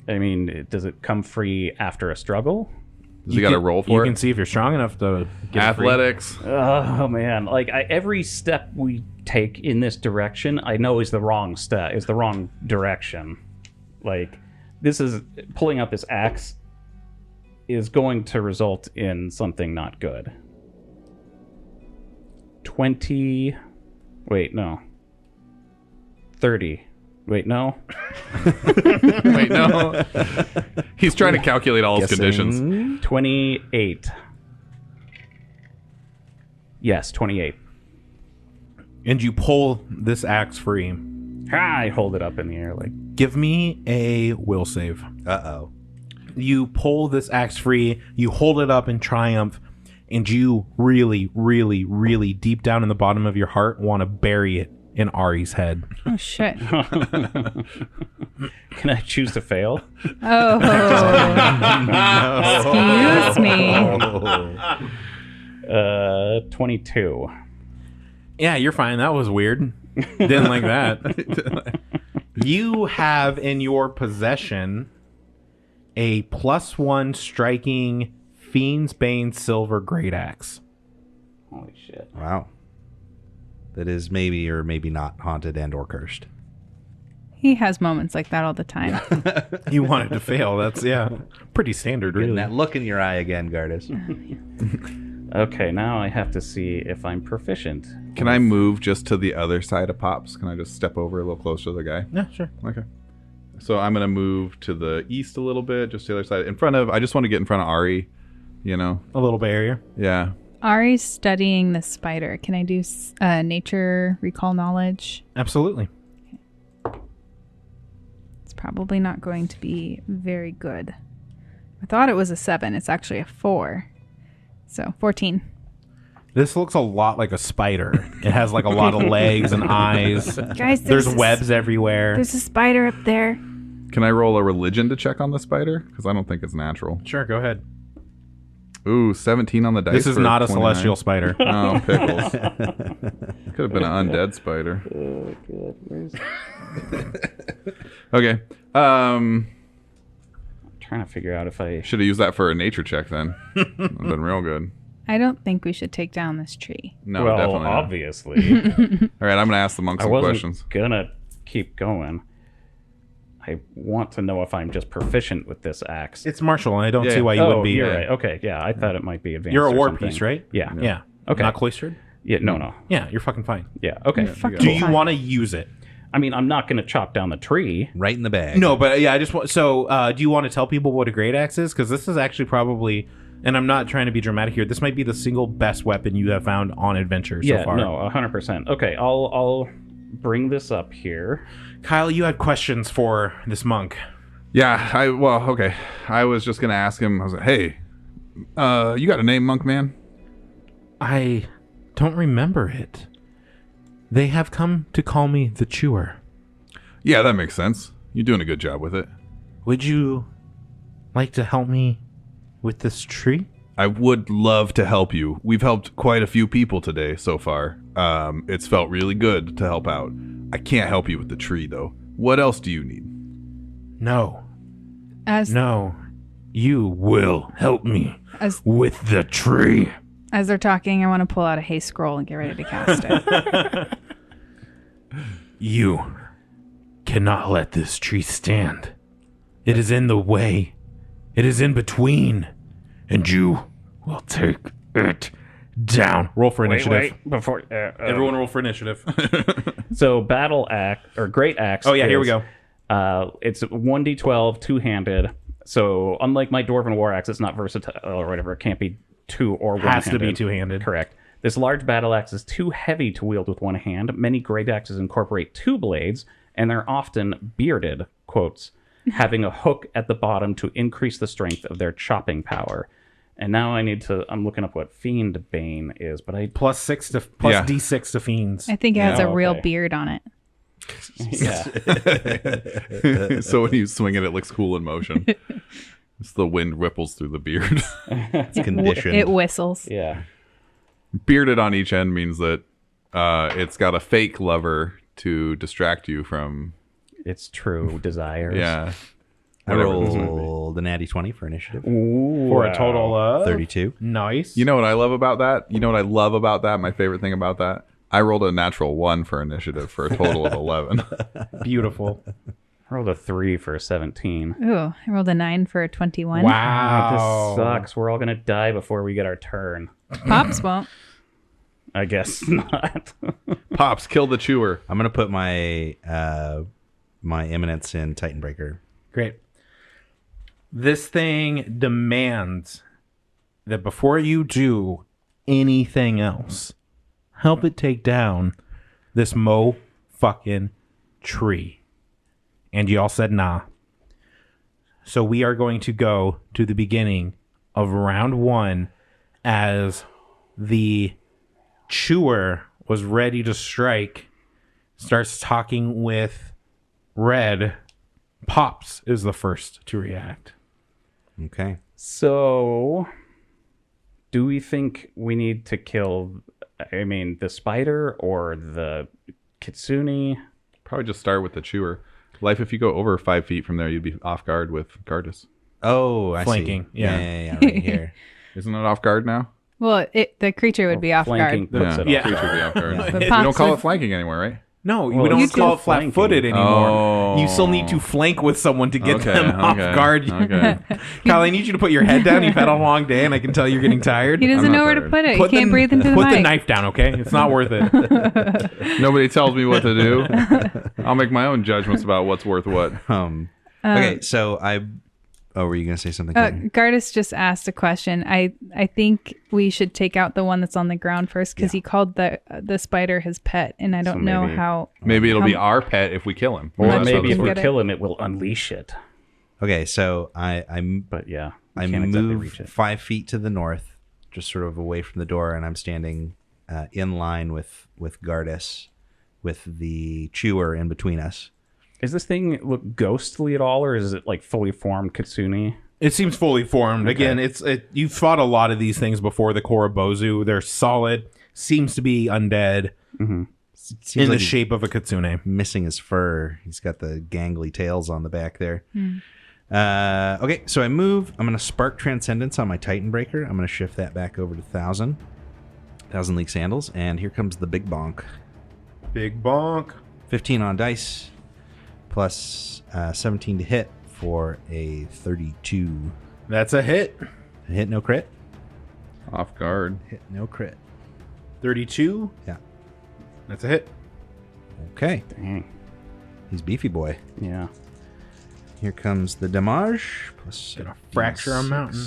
I mean, does it come free after a struggle? Does he got to roll for it? You can see if you're strong enough to get Athletics. Oh man! Like every step we take in this direction, I know is the wrong step. Is the wrong direction. Like this is pulling out this axe is going to result in something not good. 20. Wait, no. 30. Wait, no. Wait, no. He's trying to calculate all his conditions. 28. Yes, 28. And you pull this axe free. I hold it up in the air like. Give me a will save. Uh-oh. You pull this axe free, you hold it up in triumph, and you really, really, really deep down in the bottom of your heart want to bury it in Ari's head. Oh shit! Can I choose to fail? Oh, excuse me. 22. Yeah, you're fine. That was weird. Didn't like that. You have in your possession a +1 striking Fiend's Bane silver great axe. Holy shit. Wow. That is maybe or maybe not haunted and or cursed. He has moments like that all the time. You wanted to fail. That's, pretty standard, Getting really. that look in your eye again, Gardas. Okay, now I have to see if I'm proficient. Can I move just to the other side of Pops? Can I just step over a little closer to the guy? Yeah, sure. Okay. So I'm going to move to the east a little bit, just to the other side. I just want to get in front of Ari you know? A little barrier. Yeah. Ari's studying the spider. Can I do nature recall knowledge? Absolutely. It's probably not going to be very good. I thought it was a 7. It's actually a 4. So 14. This looks a lot like a spider. It has like a lot of legs and eyes. Guys, There's webs everywhere. There's a spider up there. Can I roll a religion to check on the spider? Because I don't think it's natural. Sure, go ahead. Ooh, 17 on the dice. This is for not a 29. celestial spider. Oh, pickles. Could have been an undead spider. Oh, God. Where's... Okay. I'm trying to figure out if I... Should have used that for a nature check then. Would have been real good. I don't think we should take down this tree. No, well, definitely not. obviously. All right, I'm going to ask the monks I some wasn't questions. gonna keep going. I want to know if I'm just proficient with this axe. It's martial, and I don't Yeah. see why you wouldn't be. You're right. Okay, yeah, I thought it might be advanced. You're a or war something. piece, right? Yeah. Yeah. Okay. Not cloistered? Yeah. No. Yeah, you're fucking fine. Yeah. Okay. Fucking Do you fine. want to use it? I mean, I'm not gonna chop down the tree. Right in the bag. No, but yeah, I just want. So, do you want to tell people what a great axe is? Because this is actually probably, and I'm not trying to be dramatic here. This might be the single best weapon you have found on adventure so far. No, 100%. Okay, I'll bring this up here. Kyle, you had questions for this monk. Yeah, okay. I was just going to ask him, I was like, hey, you got a name, monk man? I don't remember it. They have come to call me the Chewer. Yeah, that makes sense. You're doing a good job with it. Would you like to help me with this tree? I would love to help you. We've helped quite a few people today so far. It's felt really good to help out. I can't help you with the tree, though. What else do you need? No. As You will help me as with the tree. as they're talking, I want to pull out a haste scroll and get ready to cast it. You cannot let this tree stand. It is in the way. It is in between. And you will take it down. Roll for initiative. Before Everyone roll for initiative. So battle axe or great axe. Oh, yeah, here we is, go. It's 1d12 two-handed. So unlike my dwarven war axe, it's not versatile or whatever. It can't be two or one-handed. Has to be two-handed. Correct. This large battle axe is too heavy to wield with one hand. Many great axes incorporate two blades, and they're often bearded, quotes, having a hook at the bottom to increase the strength of their chopping power. And now I'm looking up what Fiend Bane is, but I... Plus Yeah. D6 to fiends. I think it has Yeah, a real okay. beard on it. Yeah. So when you swing it, it looks cool in motion. It's the wind ripples through the beard. It's conditioned. It whistles. Yeah. Bearded on each end means that it's got a fake lever to distract you from... Its true desires. Yeah. I Whatever this might be. rolled an natty 20 for initiative. Ooh, For a total of 32. Nice. You know what I love about that? You know what I love about that? My favorite thing about that? I rolled a natural 1 for initiative for a total of 11. Beautiful. I rolled a 3 for a 17. Ooh, I rolled a 9 for a 21. Wow. This sucks. We're all going to die before we get our turn. Pops won't. I guess not. Pops, kill the chewer. I'm going to put my my eminence in Titanbreaker. Great. This thing demands that before you do anything else, help it take down this fucking tree. And you all said nah. So we are going to go to the beginning of round 1 as the chewer was ready to strike, starts talking with Red. Pops is the first to react. Okay. So, do we think we need to kill, the spider or the kitsune? Probably just start with the chewer. Life, if you go over 5 feet from there, you'd be off guard with Gardus. Oh, I Flanking, see. yeah. Yeah, right here. Isn't it off guard now? Well, the creature would be off Flanking guard. puts it Yeah. off Creature guard. would be off guard. But We Pops don't call would- it flanking anymore, right? No, Well, we don't you call it do flat-footed flanking. anymore. Oh. You still need to flank with someone to get them off guard. Okay. Kyle, I need you to put your head down. You've had a long day, and I can tell you're getting tired. He doesn't I'm not know where to tired. put it. He can't breathe into the Put mic. the knife down, okay? It's not worth it. Nobody tells me what to do. I'll make my own judgments about what's worth what. Okay, so Oh, were you going to say something? Courtney? Gardas just asked a question. I think we should take out the one that's on the ground first because he called the spider his pet, and I don't know how. Maybe it'll be our pet if we kill him. Or maybe if we kill him, it will unleash it. Okay, so I'm. But yeah, I move 5 feet to the north, just sort of away from the door, and I'm standing in line with Gardas, with the chewer in between us. Does this thing look ghostly at all, or is it like fully formed kitsune? It seems fully formed. Okay. Again, you've fought a lot of these things before. The Korobozu, they're solid. Seems to be undead. Mm-hmm. In the shape of a kitsune. Missing his fur. He's got the gangly tails on the back there. Okay, so I move. I'm going to spark Transcendence on my Titan Breaker. I'm going to shift that back over to 1,000 League Sandals. And here comes the big bonk. Big bonk. 15 on dice. Plus 17 to hit for a 32. That's a hit. Hit, no crit. Off guard. Hit, no crit. 32? Yeah. That's a hit. Okay. Dang. He's beefy boy. Yeah. Here comes the damage. Plus Gonna fracture a mountain.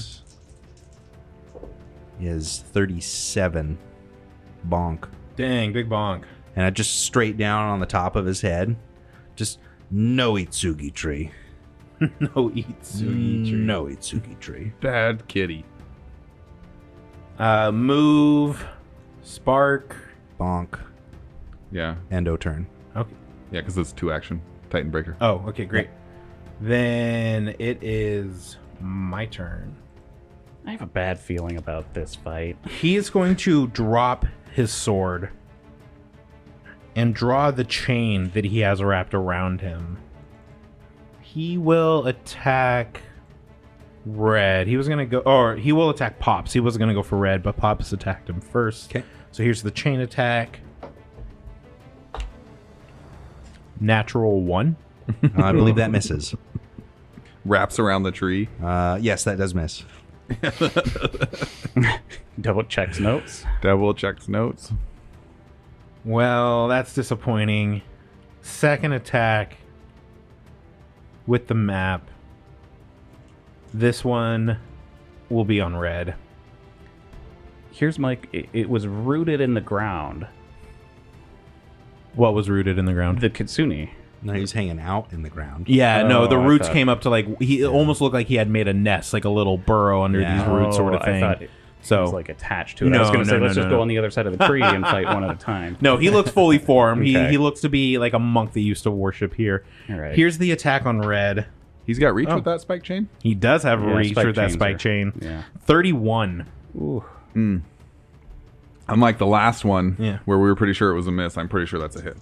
He has 37. Bonk. Dang, big bonk. And I just straight down on the top of his head. Just no Itsugi tree. No Itsugi tree. No Itsugi tree. Bad kitty. Move. Spark. Bonk. Yeah. Endo turn. Okay. Yeah, because it's 2 action. Titan Breaker. Oh, okay, great. Then it is my turn. I have a bad feeling about this fight. He is going to drop his sword and draw the chain that he has wrapped around him. He will attack Red. He was going to go, or he will attack Pops. He wasn't going to go for Red, but Pops attacked him first. Okay. So here's the chain attack. Natural 1. I believe that misses. Wraps around the tree. Yes, that does miss. Double checks notes. Double checks notes. Well, that's disappointing. Second attack with the map. This one will be on Red. Here's Mike. It was rooted in the ground. What was rooted in the ground? The kitsune. No, he's hanging out in the ground. Yeah, no, the I roots thought- came up to like, he almost looked like he had made a nest, like a little burrow under Yeah. these roots sort of I thing. thought it So was like attached to it. I No, was going to say, no, let's no, just no. go on the other side of the tree and fight one at a time. no, he looks fully formed. Okay. He looks to be like a monk that used to worship here. All right. Here's the attack on Red. He's got reach Oh. with that spike chain? He does have a Yeah, reach spike with that chains spike are- chain. Yeah. 31. Ooh. Unlike the last one, Yeah. where we were pretty sure it was a miss, I'm pretty sure that's a hit.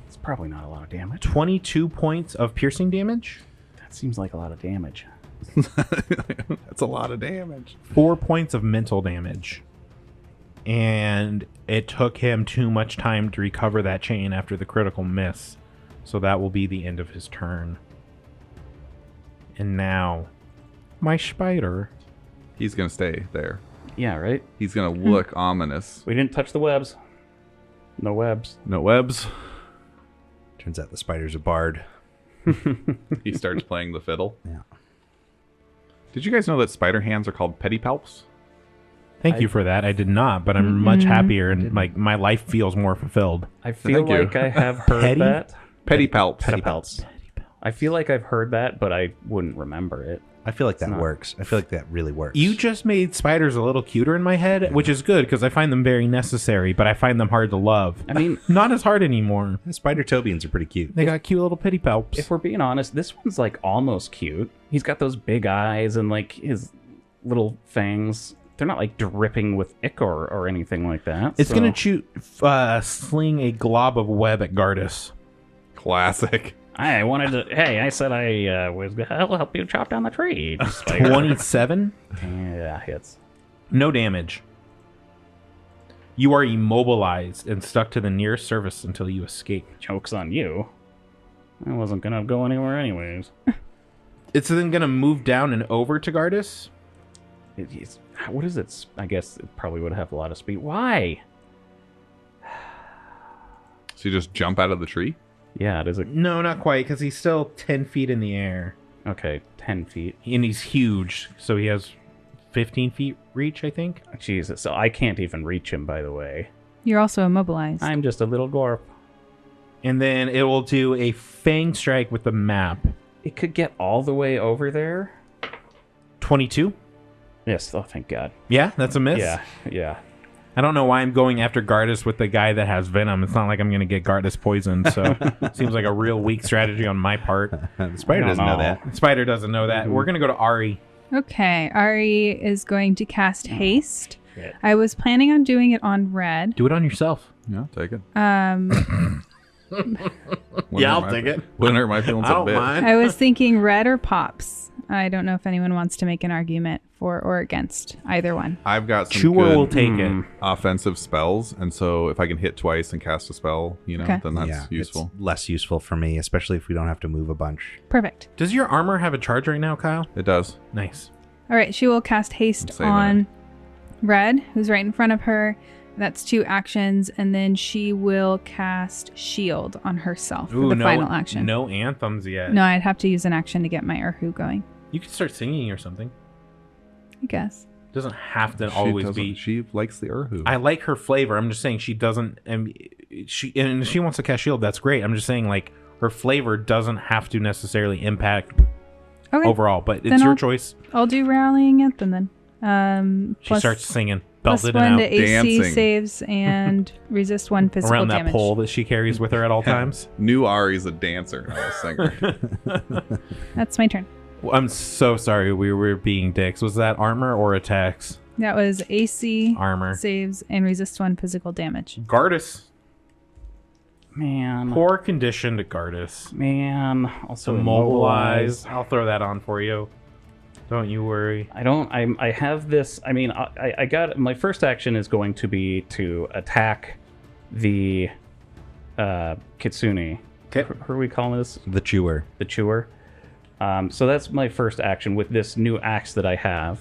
It's probably not a lot of damage. 22 points of piercing damage. That seems like a lot of damage. That's a lot of damage. 4 points of mental damage. And it took him too much time to recover that chain after the critical miss. So that will be the end of his turn. And now, my spider. He's going to stay there. Yeah, right? He's going to look ominous. We didn't touch the webs. No webs. No webs. Turns out the spider's a bard. He starts playing the fiddle. Yeah. Did you guys know that spider hands are called pedipalps? Thank you for that. I did not, but I'm much happier and like my life feels more fulfilled. I feel Thank you. like I have heard Petty? that. Pedipalps. Pedipalps. I feel like I've heard that, but I wouldn't remember it. I feel like that not- works. I feel like that really works. You just made spiders a little cuter in my head, which is good because I find them very necessary, but I find them hard to love. I mean, Not as hard anymore. The spider Tobians are pretty cute. They got cute little pedipalps. if we're being honest, this one's like almost cute. He's got those big eyes and like his little fangs. They're not like dripping with ichor or anything like that. It's so- going to sling a glob of web at Gardas. Classic. I wanted to. Hey, I said I I'll help you chop down the tree. Just like, 27. yeah, hits. No damage. You are immobilized and stuck to the nearest surface until you escape. Joke's on you. I wasn't gonna go anywhere anyways. It's then going to move down and over to Gardas. What is it? I guess it probably would have a lot of speed. Why? So you just jump out of the tree? Yeah, does it? No, not quite, because he's still 10 feet in the air. Okay, 10 feet. And he's huge, so he has 15 feet reach, I think. Jesus, so I can't even reach him, by the way. You're also immobilized. I'm just a little gorp. And then it will do a fang strike with the map. It could get all the way over there? 22? Yes, oh, thank God. Yeah, that's a miss? Yeah. I don't know why I'm going after Gardas with the guy that has venom. It's not like I'm going to get Gardas poisoned, so seems like a real weak strategy on my part. The spider doesn't know that. Spider doesn't know that. We're going to go to Ari. Okay, Ari is going to cast haste. Shit. I was planning on doing it on red. Do it on yourself. Yeah, take it. Yeah, I'll take it. Wouldn't hurt my feelings a bit. I was thinking red or pops. I don't know if anyone wants to make an argument for or against either one. I've got some Chewer good will take it. offensive spells, and so if I can hit twice and cast a spell, Okay. then that's useful. It's less useful for me, especially if we don't have to move a bunch. Perfect. Does your armor have a charge right now, Kyle? It does. Nice. All right, she will cast haste saving on red, who's right in front of her. That's 2 actions, and then she will cast shield on herself for the final action. No anthems yet. No, I'd have to use an action to get my Erhu going, You could start singing or something. I guess. Doesn't have to always be. She likes the Urhu. I like her flavor. I'm just saying she doesn't. And she wants to cast shield. That's great. I'm just saying like her flavor doesn't have to necessarily impact Okay. overall. But it's Then your I'll- choice. I'll do rallying anthem then. She starts singing, plus belted it 1 out to AC Dancing. saves and resist 1 physical around that damage. pole that she carries with her at all times. New Ari's a dancer, not a singer. That's my turn. Well, I'm so sorry. We were being dicks. Was that armor or attacks? That was AC Armor. saves and resist 1 physical damage. Gardas. Man. Poor conditioned Gardas. Man. Also Immobilized. immobilized. I'll throw that on for you. Don't you worry. I have this. I mean, I got my first action is going to be to attack the Kitsune. Okay. Who are we calling this? The chewer. The Chewer. So that's my first action with this new axe that I have,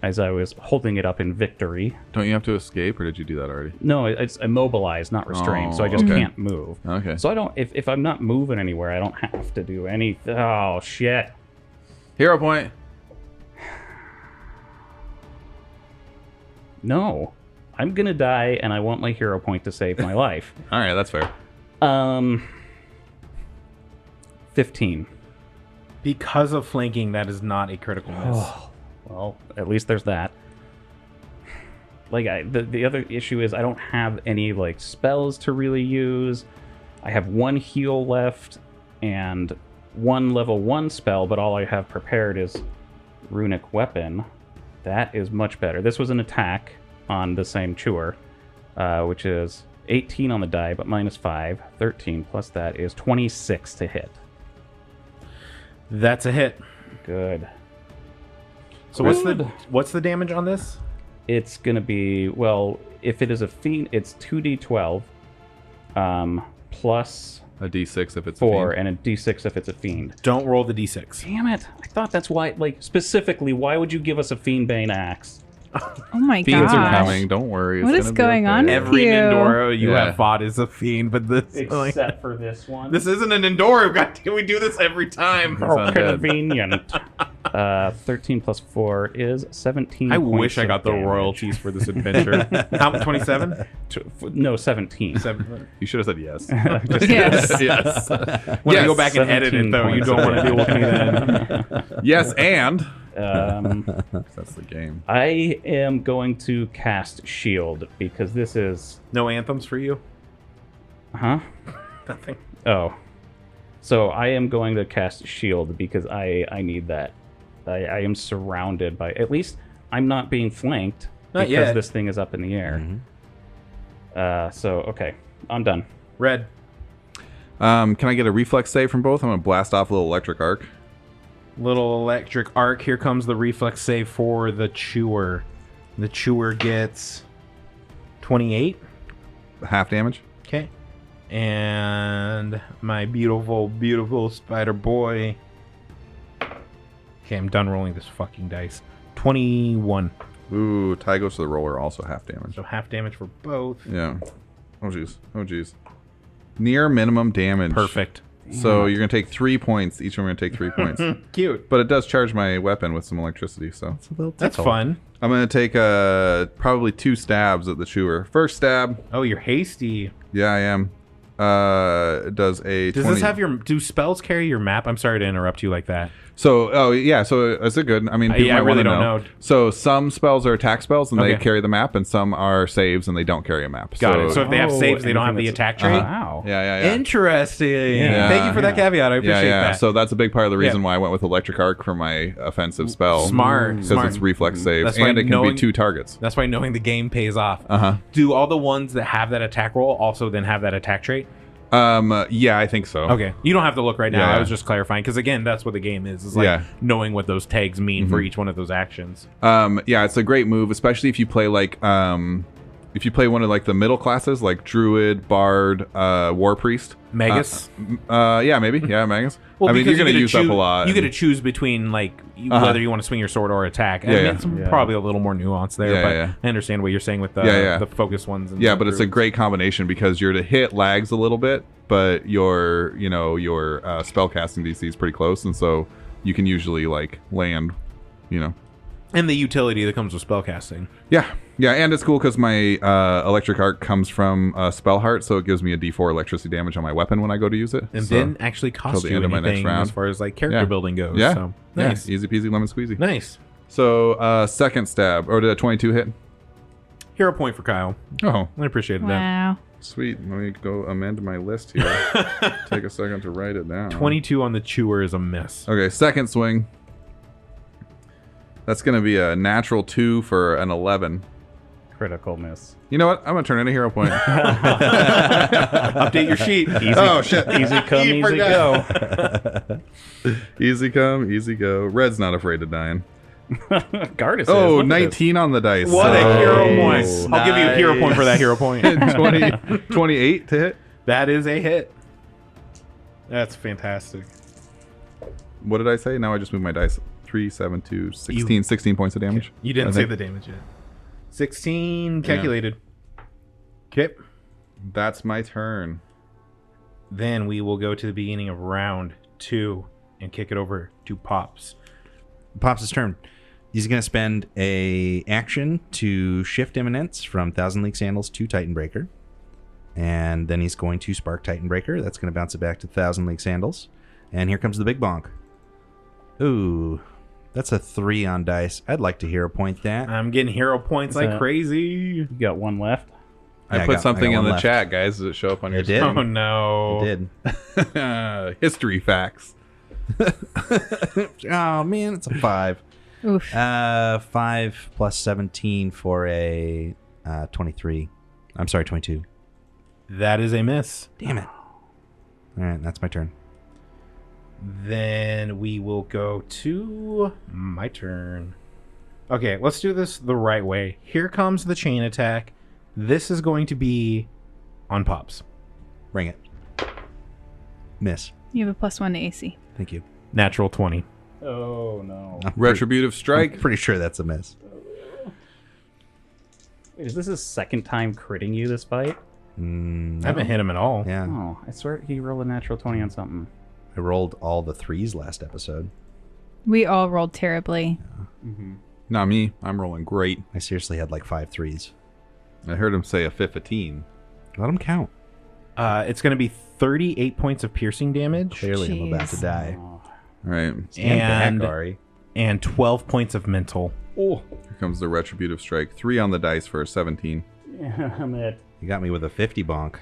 as I was holding it up in victory. Don't you have to escape, or did you do that already? No, it's immobilized, not restrained, so I just okay. can't move. Okay. So I don't. If I'm not moving anywhere, I don't have to do anything. Oh shit! Hero point. No, I'm gonna die, and I want my hero point to save my life. All right, that's fair. 15. Because of flanking, that is not a critical miss. Oh, well, at least there's that. Like, the other issue is I don't have any, like, spells to really use. I have 1 heal left and 1 level 1 spell, but all I have prepared is Runic Weapon. That is much better. This was an attack on the same Chewer, which is 18 on the die, but minus 5. 13 plus that is 26 to hit. That's a hit. Good. So what's the damage on this? It's going to be, well, if it is a fiend, it's 2d12 plus A D6 if it's 4 a fiend. and a d6 if it's a fiend. Don't roll the d6. Damn it. I thought that's why, like, specifically, why would you give us a Fiendbane axe? Oh my Fiends gosh. are coming. Don't worry. What It's is gonna be going okay. on? Every you. Nindoro you Yeah. have fought is a fiend, but this Except for this one. this isn't an Nindoro. God damn, we do this every time. undead. Convenient. 13 plus 4 is 17. I wish points I of got the damage. royalties for this adventure. How much? 27? No, 17. You should have said yes. Yes. yes. When I Yes, go back and edit it, 17 though, you points don't of want to deal with me damage. then. Yes, and That's the game. I am going to cast Shield because this is... No anthems for you? Huh? Nothing. Oh. So I am going to cast Shield because I need that. I am surrounded by... At least I'm not being flanked Not because yet. this thing is up in the air. So, okay. I'm done. Red. Can I get a reflex save from both? I'm going to blast off a little electric arc. Little electric arc. Here comes the reflex save for the Chewer. The Chewer gets 28. Half damage. Okay. And my beautiful, beautiful spider boy. Okay, I'm done rolling this fucking dice. 21. Ooh, tie goes to the roller, also half damage. So half damage for both. Yeah. Oh, jeez. Oh, jeez. Near minimum damage. Perfect. So you're going to take 3 points. Each of them are going to take 3 points. Cute. But it does charge my weapon with some electricity, so. That's fun. I'm going to take probably 2 stabs at the chewer. First stab. Oh, you're hasty. Yeah, I am. It does a Does 20. this have do spells carry your map? I'm sorry to interrupt you like that. So, so is it good? I mean, people yeah, I might really wanna don't know. So some spells are attack spells and they Okay. carry the map, and some are saves and they don't carry a map. Got it. So if they have saves, they don't have anything the that's- attack trait? Wow. Yeah. Interesting. Yeah. Thank you for that caveat. I appreciate that. So that's a big part of the reason Yeah. why I went with Electric Arc for my offensive spell. Smart. Because Smart. it's reflex save, That's why and it can knowing- be 2 targets. That's why knowing the game pays off. Uh-huh. Do all the ones that have that attack roll also then have that attack trait? Yeah, I think so. Okay. You don't have to look right now. Yeah. I was just clarifying because again, that's what the game is. Is like Yeah. knowing what those tags mean for each one of those actions. Yeah, it's a great move, especially if you play like if you play one of like the middle classes, like Druid, Bard, War Priest. Magus. Yeah, maybe. Yeah, Magus. Well, I mean, because you're going to use choose, up a lot. You get to choose between like whether you want to swing your sword or attack. I mean, Yeah. it's probably a little more nuance there, Yeah, but yeah. I understand what you're saying with the the focus ones. And Yeah, the but it's a druids. great combination because you're to hit lags a little bit, but your spell casting DC is pretty close, and so you can usually like land, and the utility that comes with spellcasting. Yeah, and it's cool because my electric arc comes from spell heart, so it gives me a D4 electricity damage on my weapon when I go to use it. And So- didn't actually cost the you end of my next anything round. as far as like character Yeah. building goes. Yeah, So yeah, nice, easy peasy lemon squeezy. nice. So second stab, or did a 22 hit? Hero point for Kyle. Oh, I appreciated that. Wow. sweet. Let me go amend my list here. Take a second to write it down. 22 on the chewer is a miss. Okay, second swing. That's going to be a natural 2 for an 11. Critical miss. You know what? I'm going to turn in a hero point. Update your sheet. Oh, shit. Easy come, You easy forgot. go. Easy come, easy go. Red's not afraid of dying. Gardas is. Oh, Look at 19 on the dice. What a hero point. Nice. I'll give you a hero point for that hero point. 28 to hit. That is a hit. That's fantastic. What did I say? Now I just moved my dice. 3, 7, 2, 16. 16 points of damage. You didn't I say think. the damage yet. 16 calculated. Okay. That's my turn. Then we will go to the beginning of round 2 and kick it over to Pops. Pops' turn. He's going to spend a action to shift Imminence from Thousand League Sandals to Titan Breaker. And then he's going to spark Titan Breaker. That's going to bounce it back to Thousand League Sandals. And here comes the big bonk. Ooh, that's a 3 on dice. I'd like to hero point that. I'm getting hero points like that? crazy. You got one left. I Yeah, I put got something in one the left. chat, guys. Does it show up on your It did. Oh no. It did. History facts. Oh, man, it's a 5. Oof. 5 plus 17 for a 23. I'm sorry, 22. That is a miss. Damn it. All right, that's my turn. Then we will go to my turn. Okay, let's do this the right way. Here comes the chain attack. This is going to be on Pops. Bring it. Miss. You have a +1 to AC. Thank you. Natural 20. Oh no. Retributive I'm strike. pretty sure that's a miss. Is this his second time critting you this fight? I haven't hit him at all. Yeah, Oh, I swear he rolled a natural 20 on something. I rolled all the 3s last episode. We all rolled terribly. Not me. I'm rolling great. I seriously had like 5 3s. I heard him say a 15. Let them count. It's going to be 38 points of piercing damage Clearly, I'm about to Jeez. die. All right. And- back, Ari. and 12 points of mental. Oh, here comes the retributive strike. 3 on the dice for a 17. Yeah, I'm at. You got me with a 50 bonk.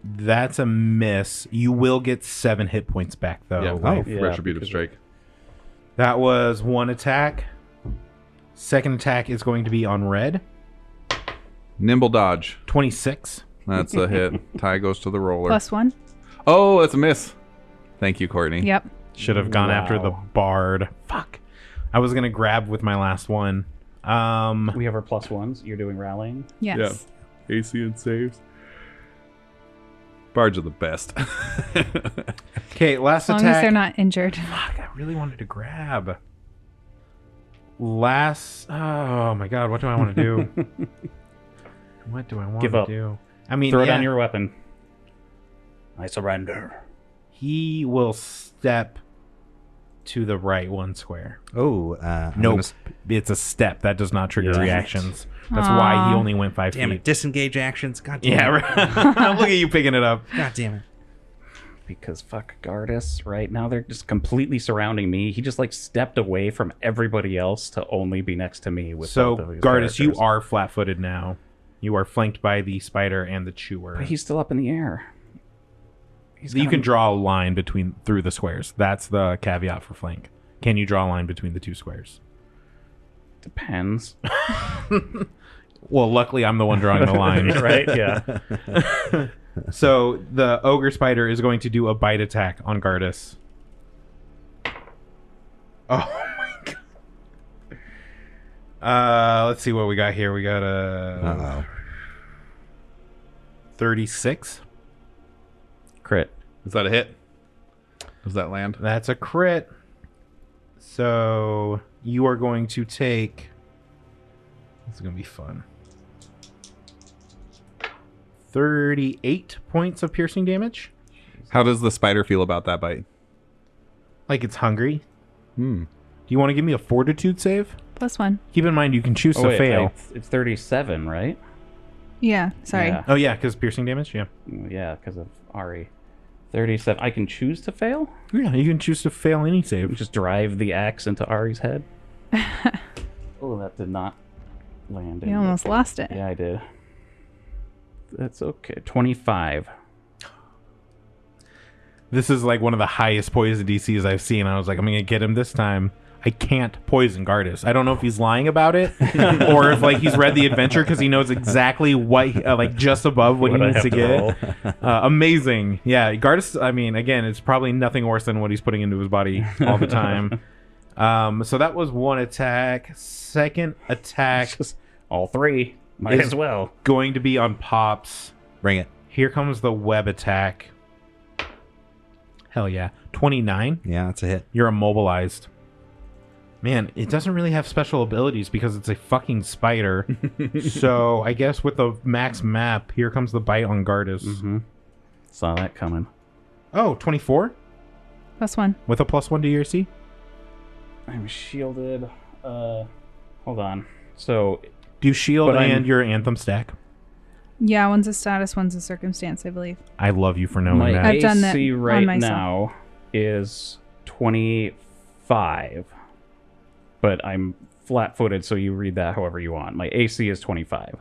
That's a miss. You will get 7 hit points back, though. Yeah, Like, Yeah, retributive because- strike. that was one attack. Second attack is going to be on red. Nimble dodge. 26. That's a hit. Tie goes to the roller. +1. Oh, that's a miss. Thank you, Courtney. Yep. Should have gone after the Wow. bard. Fuck. I was going to grab with my last one. We have our +1s. You're doing rallying. Yes. AC and saves. Bards are the best. Okay, last As long attack. as they're not injured. Fuck, I really wanted to grab. Oh my god, what do I want to do? What do I want Give to up. do? I mean, Throw it yeah, on your weapon. I surrender. He will step to the right 1 square. Oh, Nope. It's a step. That does not trigger Yeah. reactions. That's why he only went 5 Damn feet. it! Disengage actions. God damn Yeah, it! right. Look at you picking it up. God damn it! Because fuck Gardas, right? Now they're just completely surrounding me. He just like stepped away from everybody else to only be next to me with So, both of his Gardas, you characters. are flat-footed now. You are flanked by the spider and the chewer. But he's still up in the air. You can draw a line through the squares. That's the caveat for flank. Can you draw a line between the 2 squares? Depends. Well, luckily I'm the one drawing the line. Right? Yeah. So the ogre spider is going to do a bite attack on Gardas. Oh my god. Let's see what we got here. We got a 36. Crit. Is that a hit? Does that land? That's a crit. So you are going to take... This is going to be fun. 38 points of piercing damage. How does the spider feel about that bite? Like it's hungry. Hmm. Do you want to give me a fortitude save? +1. Keep in mind you can choose to fail. It's 37, right? Yeah, sorry. Yeah. Oh yeah, because piercing damage. Yeah. Yeah, because of Ari. 37. I can choose to fail? Yeah, you can choose to fail any save. Just drive the axe into Ari's head? Oh, that did not land. You almost lost it. Yeah, I did. That's okay. 25. This is like one of the highest poison DCs I've seen. I was like, I'm gonna get him this time. I can't poison Gardas. I don't know if he's lying about it or if like he's read the adventure because he knows exactly what like just above what he needs to get. Amazing. Yeah, Gardas, I mean, again, it's probably nothing worse than what he's putting into his body all the time. So that was 1 attack. Second attack Just all 3. Might as well. going to be on Pops. Bring it. Here comes the web attack. Hell yeah. 29. Yeah, that's a hit. You're immobilized. Man, it doesn't really have special abilities because it's a fucking spider. So I guess with the max map, here comes the bite on Gardas. Mm-hmm. Saw that coming. Oh, 24? +1. With a +1 to your AC? I'm shielded. Hold on. So, Do you shield But I'm- and your anthem stack? Yeah, one's a status, one's a circumstance, I believe. I love you for knowing my that. I've done that AC on right myself. now is 25. But I'm flat-footed, so you read that however you want. My AC is 25.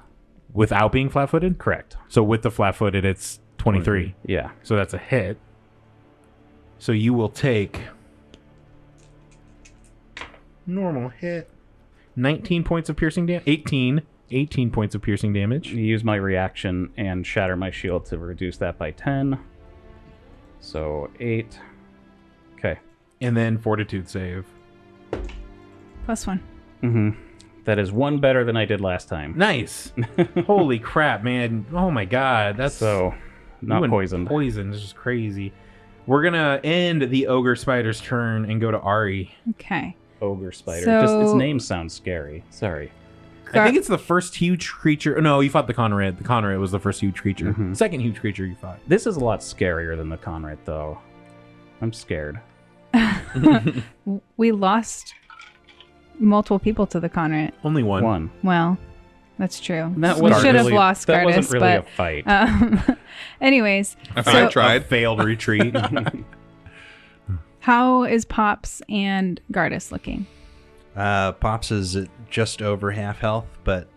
Without being flat-footed? Correct. So with the flat-footed, it's 23. Yeah. So that's a hit. So you will take... Normal hit. 19 points of piercing damage. 18 points of piercing damage. You use my reaction and shatter my shield to reduce that by 10. So 8. Okay. And then fortitude save. +1. Mm-hmm. That is 1 better than I did last time. Nice. Holy crap, man. Oh my god. That's So, you not went poisoned. Poisoned. This is crazy. We're going to end the ogre spider's turn and go to Ari. Okay. Ogre spider. So- Just its name sounds scary. Sorry. I think it's the first huge creature. No, you fought the Conrad. The Conrad was the first huge creature. Second huge creature you fought. This is a lot scarier than the Conrad, though. I'm scared. We lost multiple people to the Conrad. Only one. 1. Well, that's true. That we wasn't should have really- lost That Gardas, wasn't really but a fight. anyways, I so tried. A failed retreat. how is Pops and Gardas looking? Pops is at just over half health, but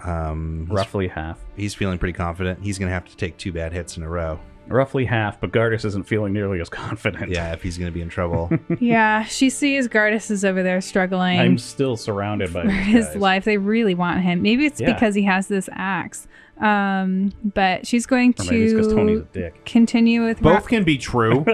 Roughly half. he's feeling pretty confident. He's going to have to take 2 bad hits in a row. Roughly half, but Gardas isn't feeling nearly as confident. Yeah, if he's going to be in trouble. Yeah, she sees Gardas is over there struggling I'm still surrounded by for these his guys. life. They really want him. Maybe it's Yeah. because he has this axe. But she's going Or maybe it's because Tony's a to dick. continue with Both can be true.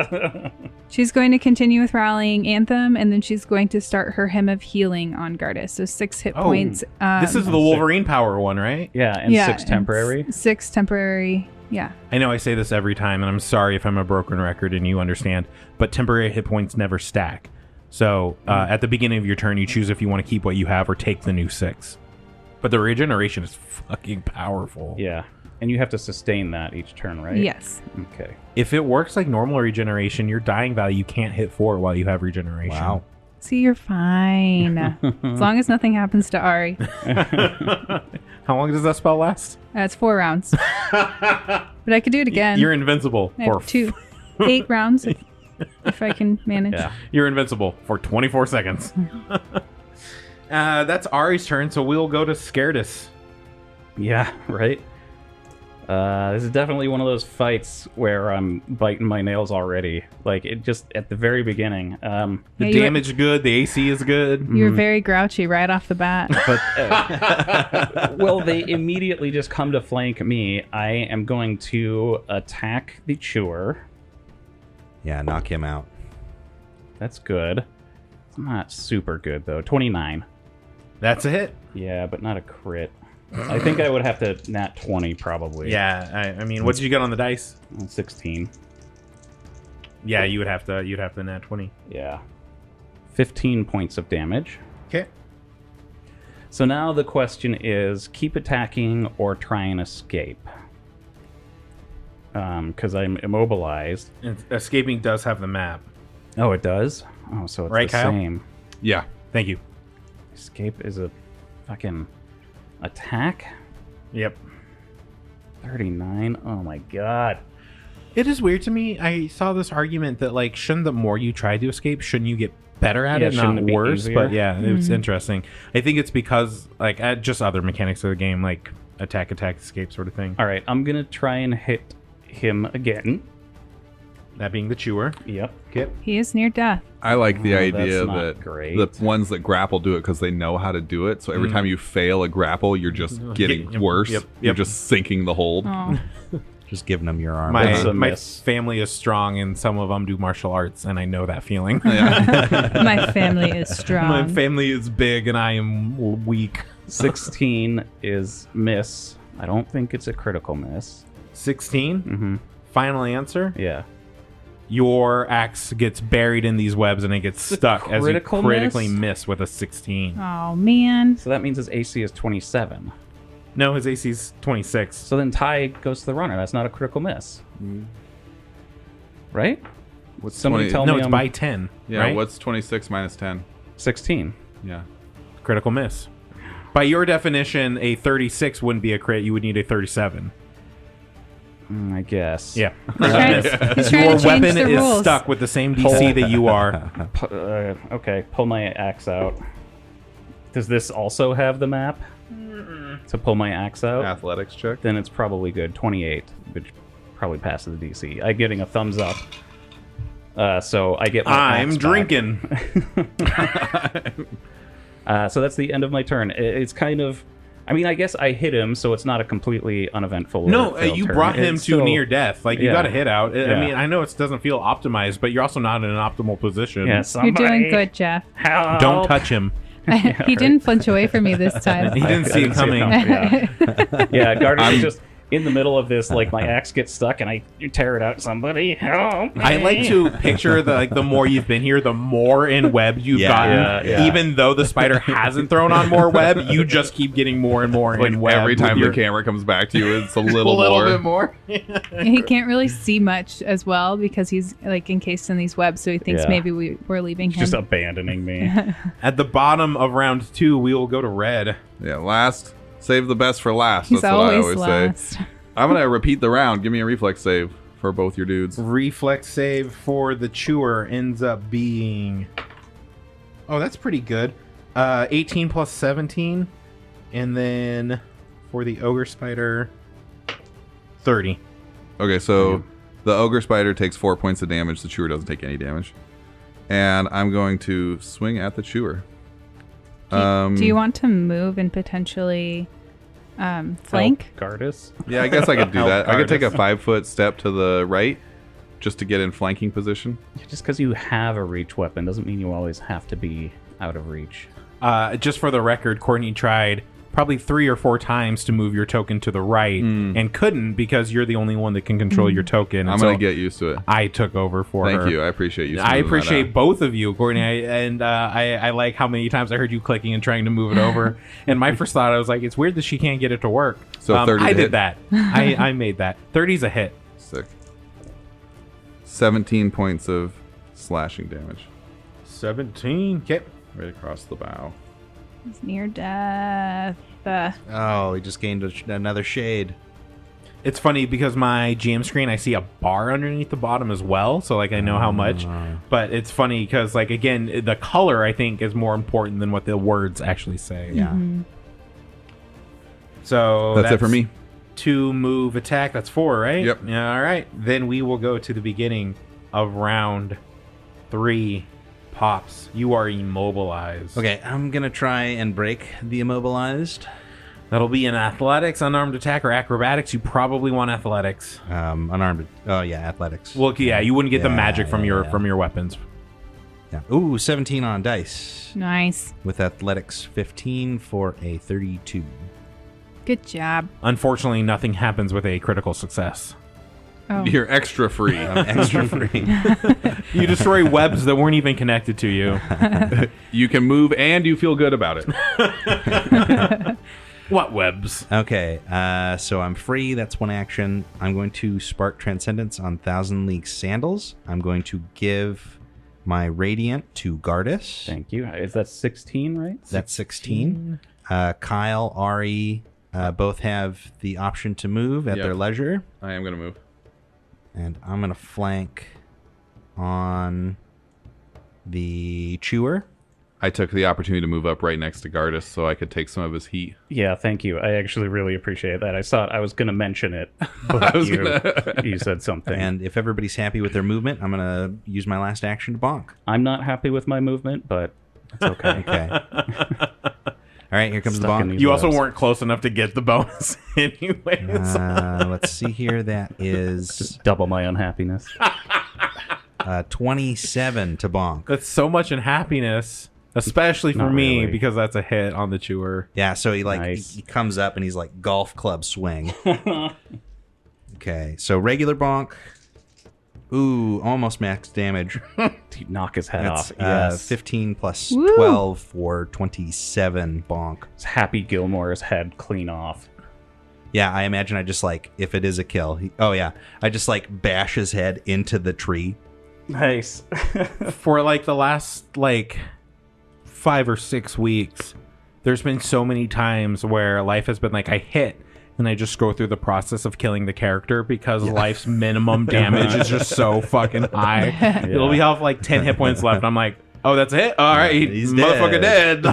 she's going to continue with rallying anthem, and then she's going to start her hymn of healing on Gardas. So 6 hit Oh, points. This is the Wolverine power one, right? Yeah, and 6 temporary. 6 temporary. Yeah. I know I say this every time, and I'm sorry if I'm a broken record and you understand, but temporary hit points never stack. So at the beginning of your turn, you choose if you want to keep what you have or take the new 6. But the regeneration is fucking powerful. Yeah. And you have to sustain that each turn, right? Yes. Okay. If it works like normal regeneration, your dying value can't hit 4 while you have regeneration. Wow. See, you're fine. As long as nothing happens to Ari. How long does that spell last? It's 4 rounds. But I could do it again. You're invincible I have 8 rounds if I can manage. Yeah. You're invincible for 24 seconds. That's Ari's turn, so we'll go to Scaredus. Yeah, right? This is definitely one of those fights where I'm biting my nails already. Like, it just, at the very beginning. The Yeah, damage is good, the AC is good. You're very grouchy right off the bat. But, well, they immediately just come to flank me. I am going to attack the Chewer. Yeah, knock him out. That's good. It's not super good, though. 29. That's a hit. Yeah, but not a crit. I think I would have to nat 20 probably. Yeah, I mean, what did you get on the dice? 16. Yeah, you'd have to nat 20. Yeah. 15 points of damage. Okay. So now the question is, keep attacking or try and escape? Because I'm immobilized. And escaping does have the map. Oh, it does? Oh, so it's Right, the Kyle? same. Yeah. Thank you. Escape is a fucking attack? Yep. 39? Oh my god. It is weird to me. I saw this argument that, like, shouldn't the more you try to escape, shouldn't you get better at it, shouldn't not it be worse? easier? But yeah, it's interesting. I think it's because, like, just other mechanics of the game, like attack, escape sort of thing. Alright, I'm gonna try and hit him again. That being the Chewer. Yep. Kip. He is near death. I like the Oh, idea that's not that great. the ones that grapple do it because they know how to do it. So every time you fail a grapple, you're just getting Yep, worse. yep, You're yep. just sinking the hold. Oh. Just giving them your arm. That's a My miss. family is strong, and some of them do martial arts, and I know that feeling. My family is strong. My family is big, and I am weak. 16 is miss. I don't think it's a critical miss. 16. Mm-hmm. Final answer. Yeah. Your axe gets buried in these webs, and it gets stuck as you critical critically miss? miss with a 16. Oh, man. So that means his AC is 27. No, his AC's 26. So then tie goes to the runner. That's not a critical miss. Right? What's Somebody 20 tell No, me it's I'm by 10. Yeah, right? what's 26 minus 10? 16. Yeah. Critical miss? By your definition, a 36 wouldn't be a crit. You would need a 37. I guess. Yeah. He's trying Your to change weapon the is rules. stuck with the same DC that you are. Okay, pull my axe out. Does this also have the map? To pull my axe out? Athletics check. Then it's probably good. 28, which probably passes the DC. I'm getting a thumbs up. So I get my I'm axe back. drinking. So that's the end of my turn. It's kind of... I mean, I guess I hit him, so it's not a completely uneventful No, failed you turn. brought him It's to still- near death. Like, you Yeah. got a hit out. I Yeah. mean, I know it doesn't feel optimized, but you're also not in an optimal position. Yeah, You're somebody doing good, Jeff. help. Don't touch him. He didn't flinch away from me this time. He didn't see it coming. Yeah, Gardner is just in the middle of this, like, my axe gets stuck, and I tear it out. Somebody help me. I like to picture the more you've been here, the more in web you've gotten. Yeah. Even though the spider hasn't thrown on more web, you just keep getting more and more Like in web. every with time your- the camera comes back to you, it's a little, bit more. more. He can't really see much as well because he's like encased in these webs, so he thinks Yeah. maybe we're leaving him. Just abandoning me. At the bottom of round 2, we will go to red. Yeah, last. Save the best for last. He's That's what I always always last. say. I'm going to repeat the round. Give me a reflex save for both your dudes. Reflex save for the Chewer ends up being... Oh, that's pretty good. 18 plus 17. And then for the Ogre Spider, 30. Okay, so the Ogre Spider takes 4 points of damage. The Chewer doesn't take any damage. And I'm going to swing at the Chewer. Do you want to move and potentially flank? Help Gardus. Yeah, I guess I could do Help that. I could take a Gardus. 5-foot step to the right just to get in flanking position. Just because you have a reach weapon doesn't mean you always have to be out of reach. Just for the record, Courtney tried probably 3 or 4 times to move your token to the right and couldn't because you're the only one that can control your token. And I'm going to get used to it. I took over for her. Thank you. I appreciate you. I appreciate both of you, Courtney. I like how many times I heard you clicking and trying to move it over. And my first thought, I was like, it's weird that she can't get it to work. So 30 I to did hit. that. I made that. 30's a hit. Sick. 17 points of slashing damage. 17. Okay. Right across the bow. It's near death. Oh, he just gained another shade. It's funny because my GM screen, I see a bar underneath the bottom as well. So, like, I know how much. But it's funny because, like, again, the color, I think, is more important than what the words actually say. Yeah. So That's it for me. 2 move attack. That's 4, right? Yep. Yeah, all right. Then we will go to the beginning of round 3. Pops, you are immobilized. Okay, I'm going to try and break the immobilized. That'll be in athletics, unarmed attack, or acrobatics. You probably want athletics. Unarmed. Oh, yeah, athletics. Well, yeah, you wouldn't get the Yeah, magic from yeah. your weapons. Yeah. Ooh, 17 on dice. Nice. With athletics 15 for a 32. Good job. Unfortunately, nothing happens with a critical success. Oh. You're extra free. I'm extra free. You destroy webs that weren't even connected to you. You can move and you feel good about it. What webs? Okay, so I'm free. That's one action. I'm going to spark Transcendence on Thousand League Sandals. I'm going to give my Radiant to Gardas. Thank you. Is that 16, right? That's 16. Kyle, Ari, both have the option to move at Yep. their leisure. I am going to move. And I'm going to flank on the Chewer. I took the opportunity to move up right next to Gardas so I could take some of his heat. Yeah, thank you. I actually really appreciate that. I was going to mention it, but you said something. And if everybody's happy with their movement, I'm going to use my last action to bonk. I'm not happy with my movement, but it's okay. Okay. All right, here comes Stuck the in bonk. these You also webs. weren't close enough to get the bonus anyways. Let's see here. That is Just double my unhappiness. 27 to bonk. That's so much in happiness, especially for Not me really. because that's a hit on the chewer. Yeah, so he Nice. he comes up and he's like golf club swing. Okay, so regular bonk. Ooh, almost max damage. He'd knock his head That's off. Yes. 15 plus Woo. 12 for 27 bonk. It's Happy Gilmore's head clean off. Yeah, I imagine I just like, if it is a kill, I just like bash his head into the tree. Nice. For like the last like 5 or 6 weeks, there's been so many times where life has been like I hit and I just go through the process of killing the character because life's minimum damage is just so fucking high. It'll be off like 10 hit points left. I'm like, oh, that's it? All right, He's motherfucker dead.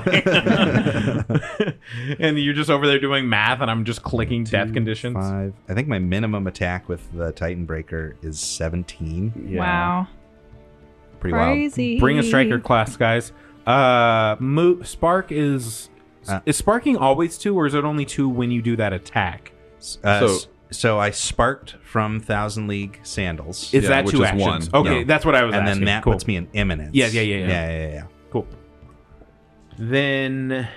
And you're just over there doing math and I'm just clicking death conditions. 5. I think my minimum attack with the Titan Breaker is 17. Yeah. Wow. Pretty wild. Crazy. Bring a striker class, guys. Spark is sparking always 2 or is it only 2 when you do that attack? So I sparked from Thousand League Sandals. Is Yeah, that which 2 is actions? 1. Okay, Yeah. that's what I was and asking. then that Cool. puts me in imminence. Yeah. Cool. Then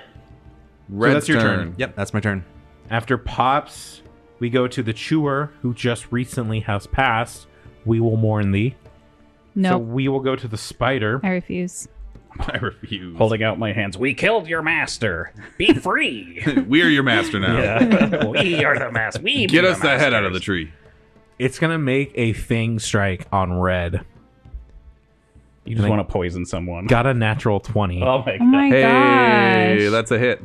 Red's that's your turn. Yep, that's my turn. after Pops, we go to the Chewer, who just recently has passed. We will mourn thee. No, So we will go to the Spider. I refuse. I refuse. Holding out my hands. We killed your master. Be free. We're your master now. Yeah. We are the master. We Get be us the head out of the masters. tree. It's going to make a Fang strike on Red. You just want to poison someone. Got a natural 20. Oh my Oh god. my Hey, gosh. that's a hit.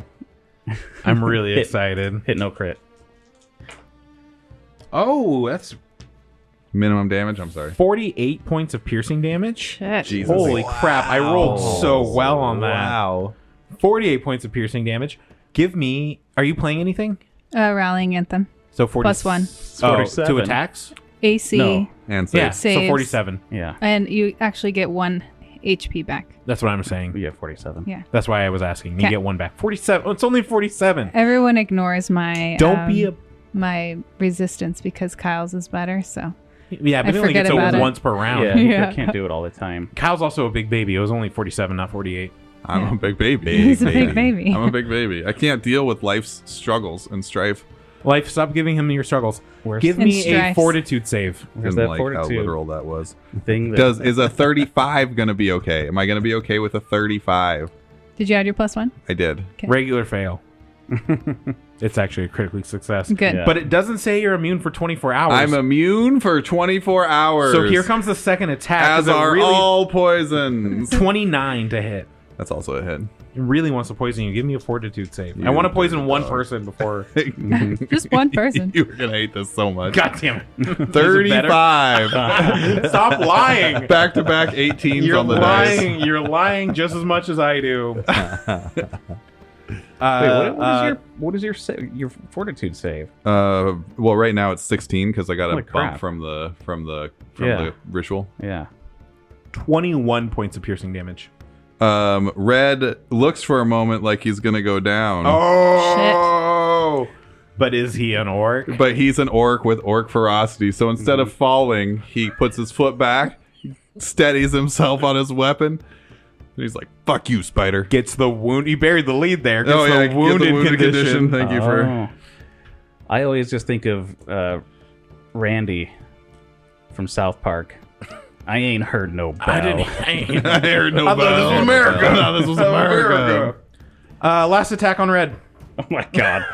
I'm really Hit. excited. Hit no crit. Oh, that's Minimum damage. I'm sorry. 48 points of piercing damage. Shit. Jesus. Holy crap, I rolled so well on that. Wow. 48 points of piercing damage. Give me... Are you playing anything? Rallying Anthem. So 40, Plus 1. Oh, 47. 2 attacks? AC. No. And Yeah, save. so Saves. 47. Yeah. And you actually get 1 HP back. That's what I'm saying. Yeah, 47. Yeah. That's why I was asking. You Okay. get 1 back. 47. Oh, it's only 47. Everyone ignores my Don't be a... my resistance because Kyle's is better. So Yeah, but I it only gets forget about it it. once per round. Yeah, Yeah. I can't do it all the time. Kyle's also a big baby. It was only 47, not 48. I'm a big baby. He's a big baby. I'm a big baby. I can't deal with life's struggles and strife. Life, stop giving him your struggles. Give And me a stress. fortitude save. Where's Didn't that like fortitude how literal that was. thing? That, Is a 35 going to be okay? Am I going to be okay with a 35? Did you add your +1? I did. Okay. Regular fail. It's actually a critically success. Good. Yeah. But it doesn't say you're immune for 24 hours. I'm immune for 24 hours. So here comes the second attack. As are all poisons. 29 to hit. That's also a hit. It really wants to poison you. Give me a fortitude save. I You want to poison dirty one dog. person before. Just one person. You're going to hate this so much. God damn it. 35. Stop lying. Back-to-back 18s You're on the dice. lying. You're lying just as much as I do. Wait, what is your fortitude save? Well, right now it's 16 because I got a Holy bump crap. from the Yeah. ritual. Yeah. 21 points of piercing damage. Red looks for a moment like he's gonna go down. Oh! But is he an orc? But he's an orc with orc ferocity, so instead of falling, he puts his foot back, steadies himself on his weapon, and he's like, "Fuck you, spider." Gets the wound. He buried the lead there. Gets Oh yeah, the get wounded condition. Thank you for. Oh. I always just think of Randy from South Park. I ain't heard no bell. I heard no I thought this was America. I thought this was America. Last attack on red. Oh my god.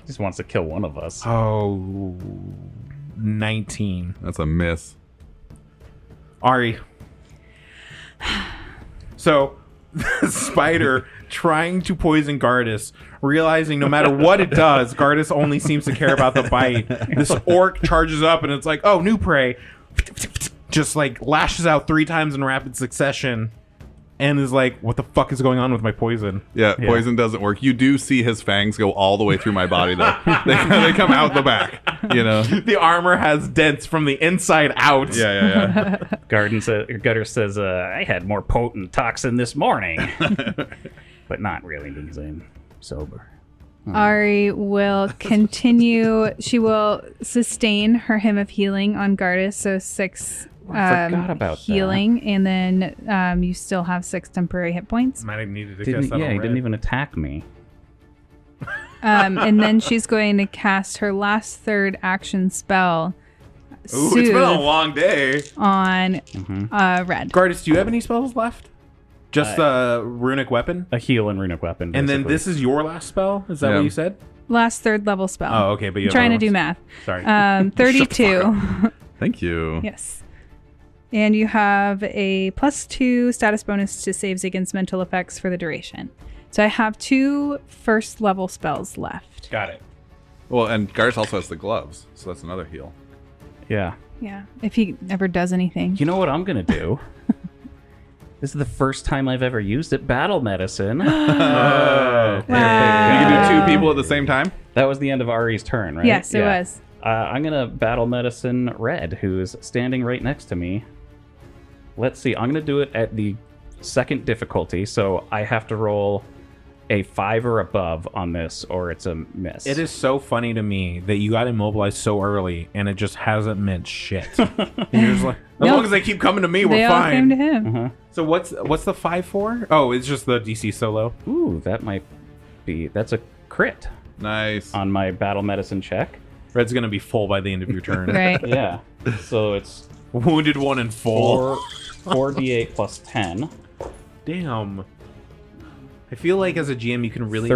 Just wants to kill one of us. Oh, 19. That's a miss. Ari. So, the spider trying to poison Gardas, realizing no matter what it does, Gardas only seems to care about the bite. This orc charges up and it's like, oh, new prey. Just like lashes out 3 times in rapid succession and is like, what the fuck is going on with my poison? Yeah, poison doesn't work. You do see his fangs go all the way through my body, though. they come out the back, you know? The armor has dents from the inside out. Yeah. Gutter says, I had more potent toxin this morning. But not really because I'm sober. Ari will continue. She will sustain her hymn of healing on Gardas, so 6 I forgot about healing, and then you still have 6 temporary hit points. Might have needed to cast that He on didn't red. even attack me. And then she's going to cast her last third action spell, Ooh, Soothe, it's been a long day. on red. Gardas, do you have any spells left? Just runic weapon? A heal and runic weapon. And then basically. this is your last spell? Is that Yeah. what you said? Last third level spell. Oh, okay. But you I'm have trying to other do ones? math. Sorry. 32. Thank you. Yes. And you have a +2 status bonus to saves against mental effects for the duration. So I have 2 first level spells left. Got it. Well, and Garth also has the gloves, so that's another heal. Yeah. Yeah. If he ever does anything. You know what I'm going to do? This is the first time I've ever used it. Battle medicine. Wow. You can do 2 people at the same time? That was the end of Ari's turn, right? Yes, it was. I'm going to battle medicine Red, who's standing right next to me. Let's see. I'm going to do it at the 2nd difficulty, so I have to roll a 5 or above on this, or it's a miss. It is so funny to me that you got immobilized so early and it just hasn't meant shit. And you're just like, as No. long as they keep coming to me, we're They all came to fine. him. So what's the 5 for? Oh, it's just the DC solo. Ooh, that might be... That's a crit Nice. on my battle medicine check. Red's gonna be full by the end of your turn. Right. Yeah. So it's Wounded 1 and full. 4d8 plus 10. Damn. I feel like as a GM, you can really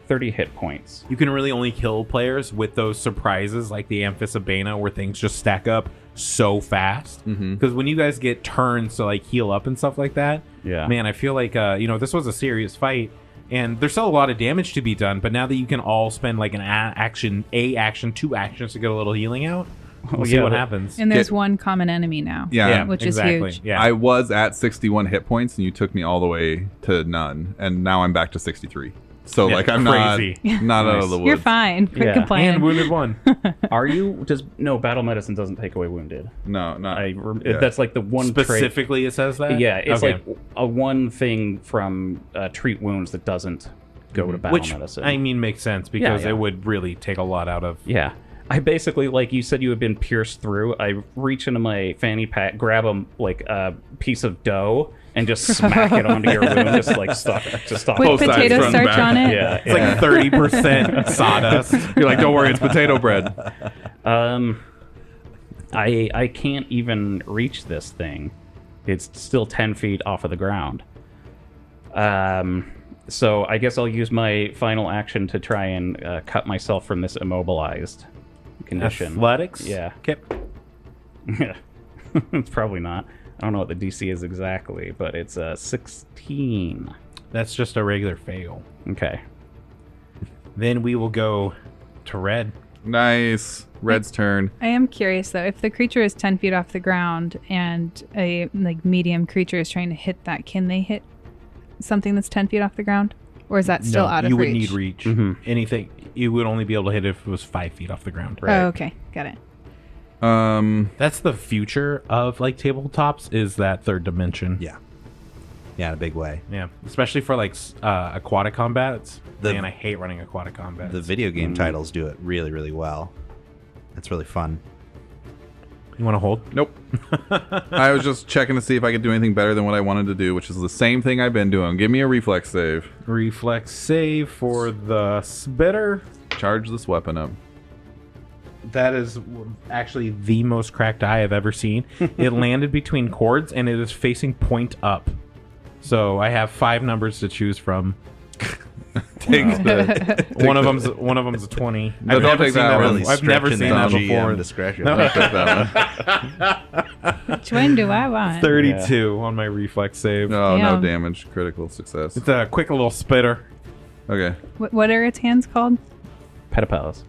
30 hit points. you can really only kill players with those surprises like the Amphisabena where things just stack up so fast. Because when you guys get turns to like heal up and stuff like that, Yeah. man, I feel like this was a serious fight. And there's still a lot of damage to be done, but now that you can all spend like an action, 2 actions to get a little healing out, we'll see yeah, what but- happens. And there's one common enemy now. Yeah. which exactly. is huge. Yeah, I was at 61 hit points, and you took me all the way to none, and now I'm back to 63. So, Yeah, like, I'm crazy. not out of the woods. You're fine. Quit Yeah. complaining. and wounded 1. Are you... No, battle medicine doesn't take away wounded. No, not. That's like the one trait. Specifically, it says that. Yeah, it's Okay. like a one thing from treat wounds that doesn't go to battle Which medicine. I mean makes sense because Yeah. it would really take a lot out of. Yeah. I basically, like you said, you had been pierced through. I reach into my fanny pack, grab a piece of dough, and just smack it onto your wound, just stop. With Both sides, potato front and starch back. on it. Yeah, It's like 30% sawdust. You're like, don't worry, it's potato bread. I can't even reach this thing. It's still 10 feet off of the ground. So I guess I'll use my final action to try and cut myself from this immobilized condition. Athletics? Yeah. Okay. It's probably not. I don't know what the DC is exactly, but it's 16. That's just a regular fail. Okay. Then we will go to Red. Nice. Red's turn. I am curious though, if the creature is 10 feet off the ground and a medium creature is trying to hit that, can they hit something that's 10 feet off the ground? Or is that still out of you reach? would need reach. Mhm. Anything, you would only be able to hit it if it was 5 feet off the ground. Right. Oh, okay. Got it. That's the future of like tabletops, is that third dimension. Yeah. Yeah, in a big way. Yeah. Especially for like aquatic combats. The- Man, I hate running aquatic combats. The video game titles do it really, really well. It's really fun. You want to hold? Nope. I was just checking to see if I could do anything better than what I wanted to do, which is the same thing I've been doing. Give me a reflex save. Reflex save for the spitter. Charge this weapon up. That is actually the most cracked eye I've ever seen. It landed between cords and it is facing point up. So I have 5 numbers to choose from. Takes the, One of them's a 20. No, I've don't never take seen that that one. one. I've never seen that before. Discretion. Take that one. Which one do I want? 32 on my reflex save. No, no Damn. damage. Critical success. It's a quick little spitter. Okay. What are its hands called? Pedipalps.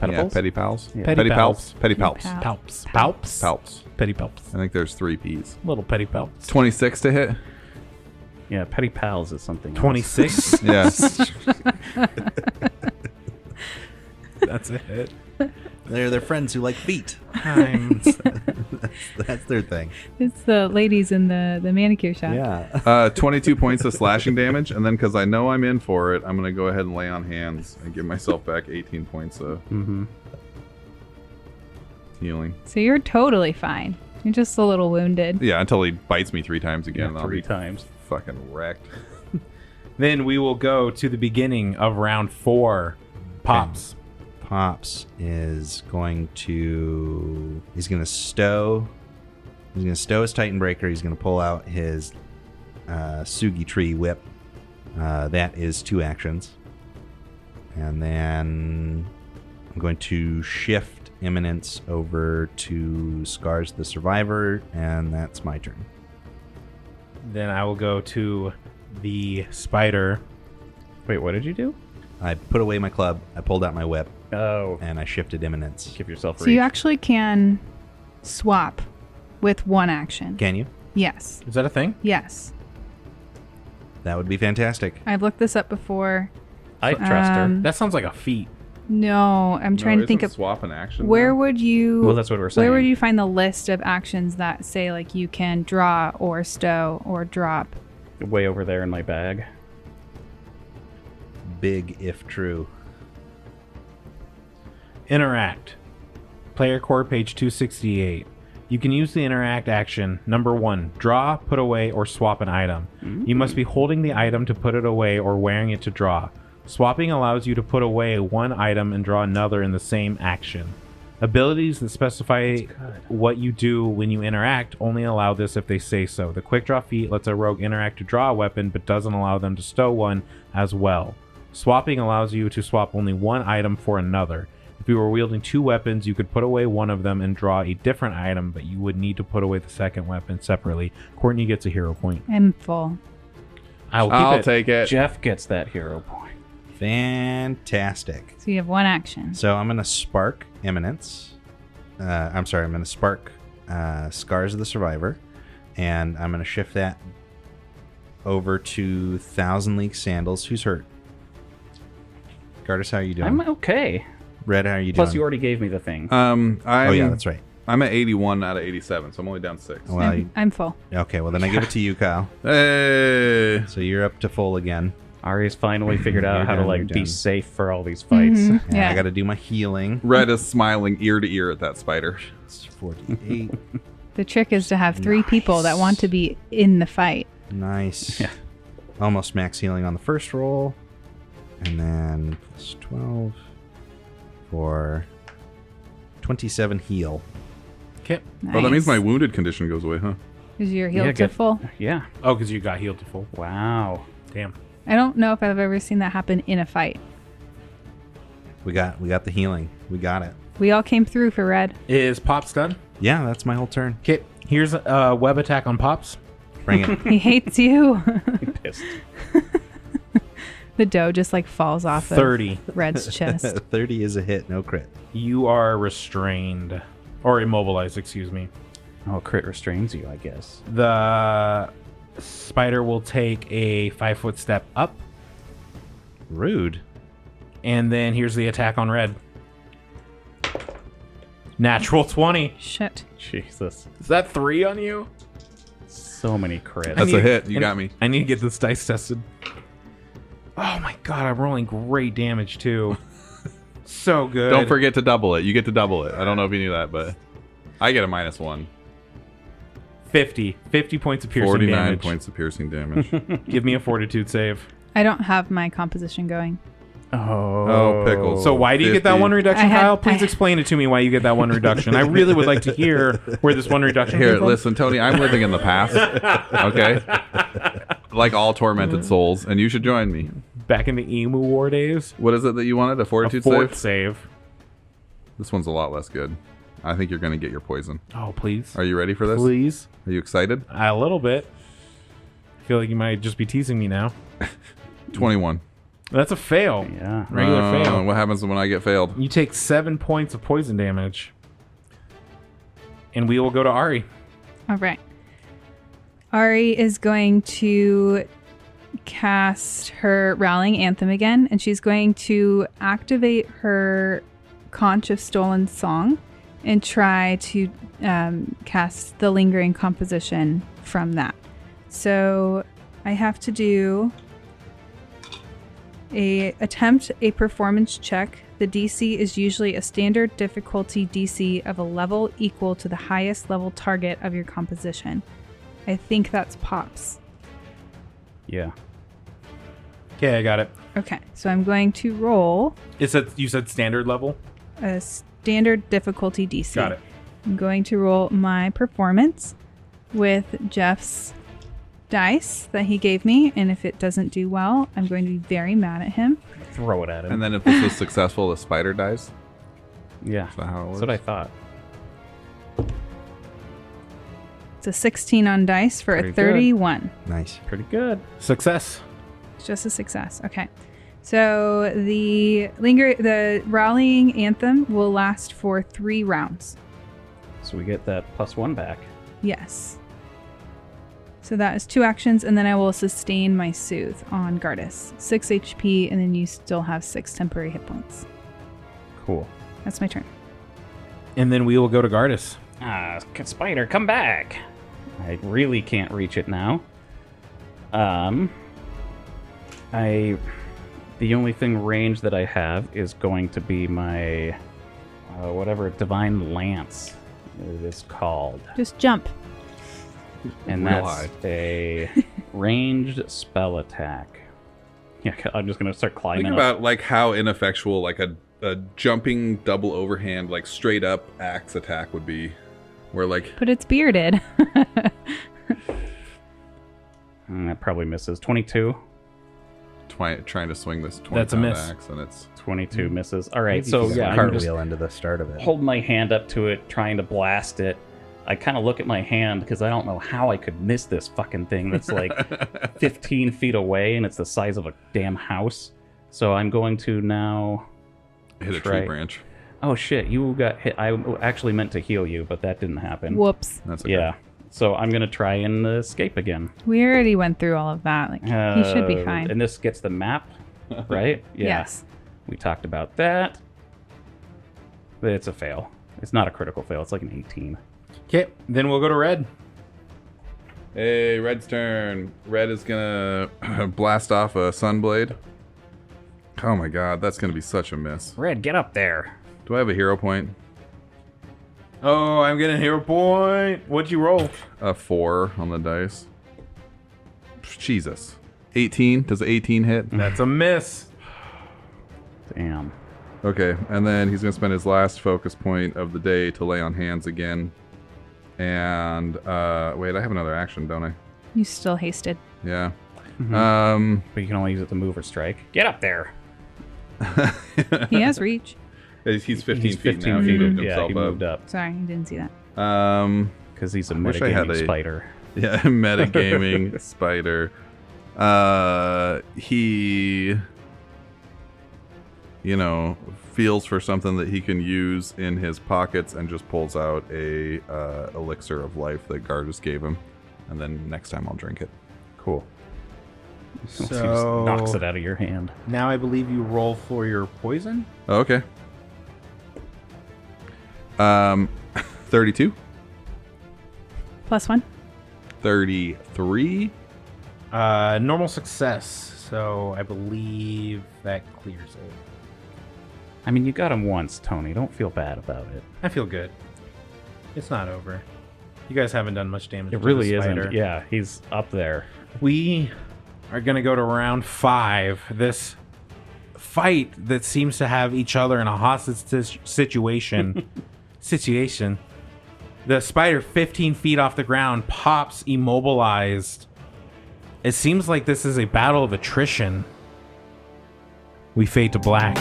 Yeah, Pedipalps? pedipals. Yeah. Pedipalps. Pedipalps. Palps. Palps. Palps. Pedipalps. I think there's 3 P's. Little pedipalps. 26 to hit? Yeah, Pedipals is something else. 26. Yeah. That's a hit. They're friends who like feet. Times. That's their thing. It's the ladies in the manicure shop. Yeah. 22 points of slashing damage, and then because I know I'm in for it, I'm going to go ahead and lay on hands and give myself back 18 points of healing. So you're totally fine. You're just a little wounded. Yeah, until he bites me 3 times again. and I'll 3 be times. fucking wrecked. Then we will go to the beginning of round 4. Pops. Pops is going to stow his Titan Breaker. He's going to pull out his Sugi Tree Whip. That is 2 actions. And then I'm going to shift Imminence over to Scars the Survivor, and that's my turn. Then I will go to the spider. Wait, what did you do? I put away my club, I pulled out my whip, Oh, and I shifted Imminence. give yourself So reach. you actually can swap with 1 action. Can you? Yes. Is that a thing? Yes. That would be fantastic. I've looked this up before. I trust her. That sounds like a feat. No, I'm trying to think of swap an action. where would you Well, that's what we're saying. where would you find the list of actions that say like you can draw or stow or drop? Way over there in my bag. Big if true. Interact. Player core page 268. You can use the interact action. Number 1, draw, put away, or swap an item. You must be holding the item to put it away or wearing it to draw. Swapping allows you to put away one item and draw another in the same action. Abilities that specify what you do when you interact only allow this if they say so. The quick draw feat lets a rogue interact to draw a weapon but doesn't allow them to stow one as well. Swapping allows you to swap only one item for another. If you were wielding 2 weapons, you could put away one of them and draw a different item, but you would need to put away the second weapon separately. Courtney gets a hero point. I'm full. I'll take it. Jeff gets that hero point. Fantastic. So you have 1 action. So I'm going to spark Imminence. I'm going to spark Scars of the Survivor. And I'm going to shift that over to Thousand League Sandals. Who's hurt? Gardas, how are you doing? I'm okay. Red, how are you Plus, doing? you already gave me the thing. Oh yeah, that's right. I'm at 81 out of 87, so I'm only down 6. Well, I'm full. okay, well then I give it to you, Kyle. Hey. So you're up to full again. Ari's finally figured out You're how to done, like you're be done. safe for all these fights. And Yeah. I got to do my healing. Red is smiling ear to ear at that spider. It's 48, The trick is to have 3 people that want to be in the fight. Nice. Yeah. Almost max healing on the first roll. And then plus 12 for 27 heal. Okay. Nice. Oh, that means my wounded condition goes away, huh? Is your healed to good. full? Yeah. Oh, because you got healed to full. Wow. Damn. I don't know if I've ever seen that happen in a fight. We got the healing. We got it. We all came through for Red. Is Pops done? Yeah, that's my whole turn. Okay. Here's a web attack on Pops. Bring it. He hates you. Pissed. The dough just like falls off 30. of Red's chest. 30 is a hit, no crit. You are restrained. Or immobilized, excuse me. Oh, crit restrains you, I guess. The spider will take a 5-foot step up. Rude. And then here's the attack on Red. Natural 20. Shit. Jesus. Is that 3 on you? So many crits. That's a hit. You got me. I need to get this dice tested. Oh my god, I'm rolling great damage too. So good. Don't forget to double it. You get to double it. I don't know if you knew that, but I get a -1. 50 points of piercing 49 damage. points of piercing damage. Give me a fortitude save. I don't have my composition going. Oh, pickles. So why do you get that 50. one reduction, Kyle? Please I- explain it to me why you get that one reduction. I really would like to hear where this one reduction Here, came from. listen, Tony, I'm living in the past. Okay? Like all tormented souls, and you should join me. Back in the Emu War days. What is it that you wanted? A A fortitude fourth save? save. This one's a lot less good. I think you're going to get your poison. Oh, please. Are you ready for this? Please. Are you excited? A little bit. I feel like you might just be teasing me now. 21. That's a fail. Yeah. Regular fail. What happens when I get failed? You take 7 points of poison damage. And we will go to Ari. All right. Ari is going to cast her rallying anthem again, and she's going to activate her Conch of Stolen Song and try to cast the lingering composition from that. So I have to do attempt a performance check. The DC is usually a standard difficulty DC of a level equal to the highest level target of your composition. I think that's Pops. Yeah. Okay, I got it. Okay, so I'm going to roll You said standard level? a standard difficulty DC. Got it. I'm going to roll my performance with Jeff's dice that he gave me, and if it doesn't do well, I'm going to be very mad at him. Throw it at him. And then if this is successful, the spider dies? yeah. Is that how it works? That's what I thought. It's a 16 on dice for Pretty a good. 31. Nice. Pretty good. Success. It's just a success. Okay. So the rallying anthem will last for 3 rounds. So we get that +1 back. Yes. So that is 2 actions, and then I will sustain my soothe on Gardas. 6 HP, and then you still have 6 temporary hit points. Cool. That's my turn. And then we will go to Gardas. Spider, come back. I really can't reach it now. The only thing range that I have is going to be my whatever Divine Lance it is called. Just jump. And Real that's high. a ranged spell attack. Yeah, I'm just gonna start climbing Think up. about like how ineffectual like a jumping double overhand, like straight up axe attack would be. Where like But it's bearded. That probably misses. 22. trying to swing this 20 That's a miss. axe, and it's 22 misses. All right, Maybe so you can yeah, I'm just cartwheel into the start of it. hold my hand up to it, trying to blast it. I kind of look at my hand because I don't know how I could miss this fucking thing that's like 15 feet away and it's the size of a damn house. So I'm going to now. hit a Try. tree branch. Oh shit, you got hit. I actually meant to heal you, but that didn't happen. Whoops. That's okay. Yeah. So I'm going to try and escape again. We already went through all of that. Like, he should be fine. And this gets the map, right? Yeah. Yes. We talked about that. But it's a fail. It's not a critical fail. It's like an 18. Okay, then we'll go to Red. Hey, Red's turn. Red is gonna blast off a Sunblade. Oh my god, that's gonna be such a miss. Red, get up there. Do I have a hero point? Oh, I'm getting a hero point. What'd you roll? A 4 on the dice. Jesus. 18. Does 18 hit? That's a miss. Damn. Okay, and then he's going to spend his last focus point of the day to lay on hands again. And, wait, I have another action, don't I? You still hasted. Yeah. But you can only use it to move or strike. Get up there. He has reach. He's 15 He's feet 15 now. He feet. moved Yeah, himself he moved up. Sorry, I didn't see that. Because he's a wish I had metagaming a- spider. Yeah, metagaming spider. He, feels for something that he can use in his pockets and just pulls out a elixir of life that Gardas gave him. And then next time I'll drink it. Cool. So he just So knocks it out of your hand. now I believe you roll for your poison. Oh, okay. 32, +1. 33. Normal success. So I believe that clears it. I mean, you got him once, Tony. Don't feel bad about it. I feel good. It's not over. You guys haven't done much damage. It to really the spider. isn't. Yeah, he's up there. We are going to go to round 5. This fight that seems to have each other in a hostage situation. The spider 15 feet off the ground pops immobilized. It seems like this is a battle of attrition. We fade to black.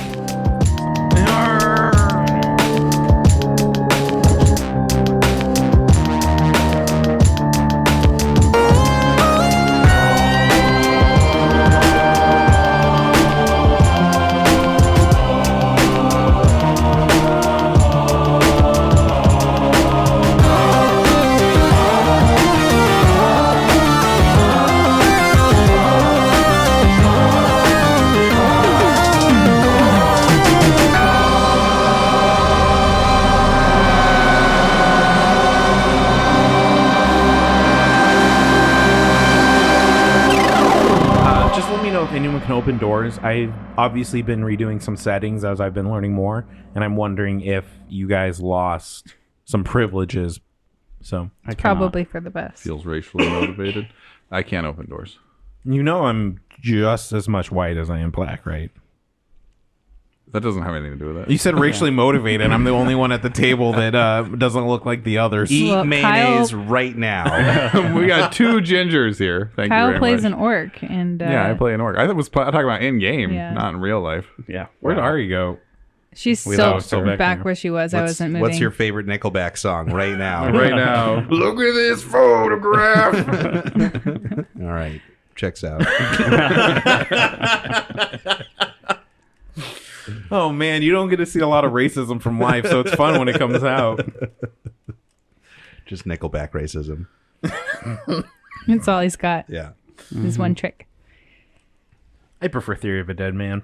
Just let me know if anyone can open doors. I've obviously been redoing some settings as I've been learning more, and I'm wondering if you guys lost some privileges. So I cannot. Probably for the best. Feels racially motivated. I can't open doors. you know I'm just as much white as I am black, right? That doesn't have anything to do with it. You said racially motivated. I'm the only one at the table that doesn't look like the others. Eat Well, mayonnaise Kyle- right now. We got 2 gingers here. Thank you Kyle very plays much. an orc, and Yeah, I play an orc. I was talking about in game, Yeah. not in real life. Yeah. Where'd wow. Ari go? she's We still lost her back back there. where she was. I wasn't moving. What's your favorite Nickelback song right now? Right now, look at this photograph. All right. Checks out. Oh man, you don't get to see a lot of racism from life, so it's fun when it comes out. Just Nickelback racism. That's all he's got. Yeah. Is one trick. I prefer Theory of a Dead Man.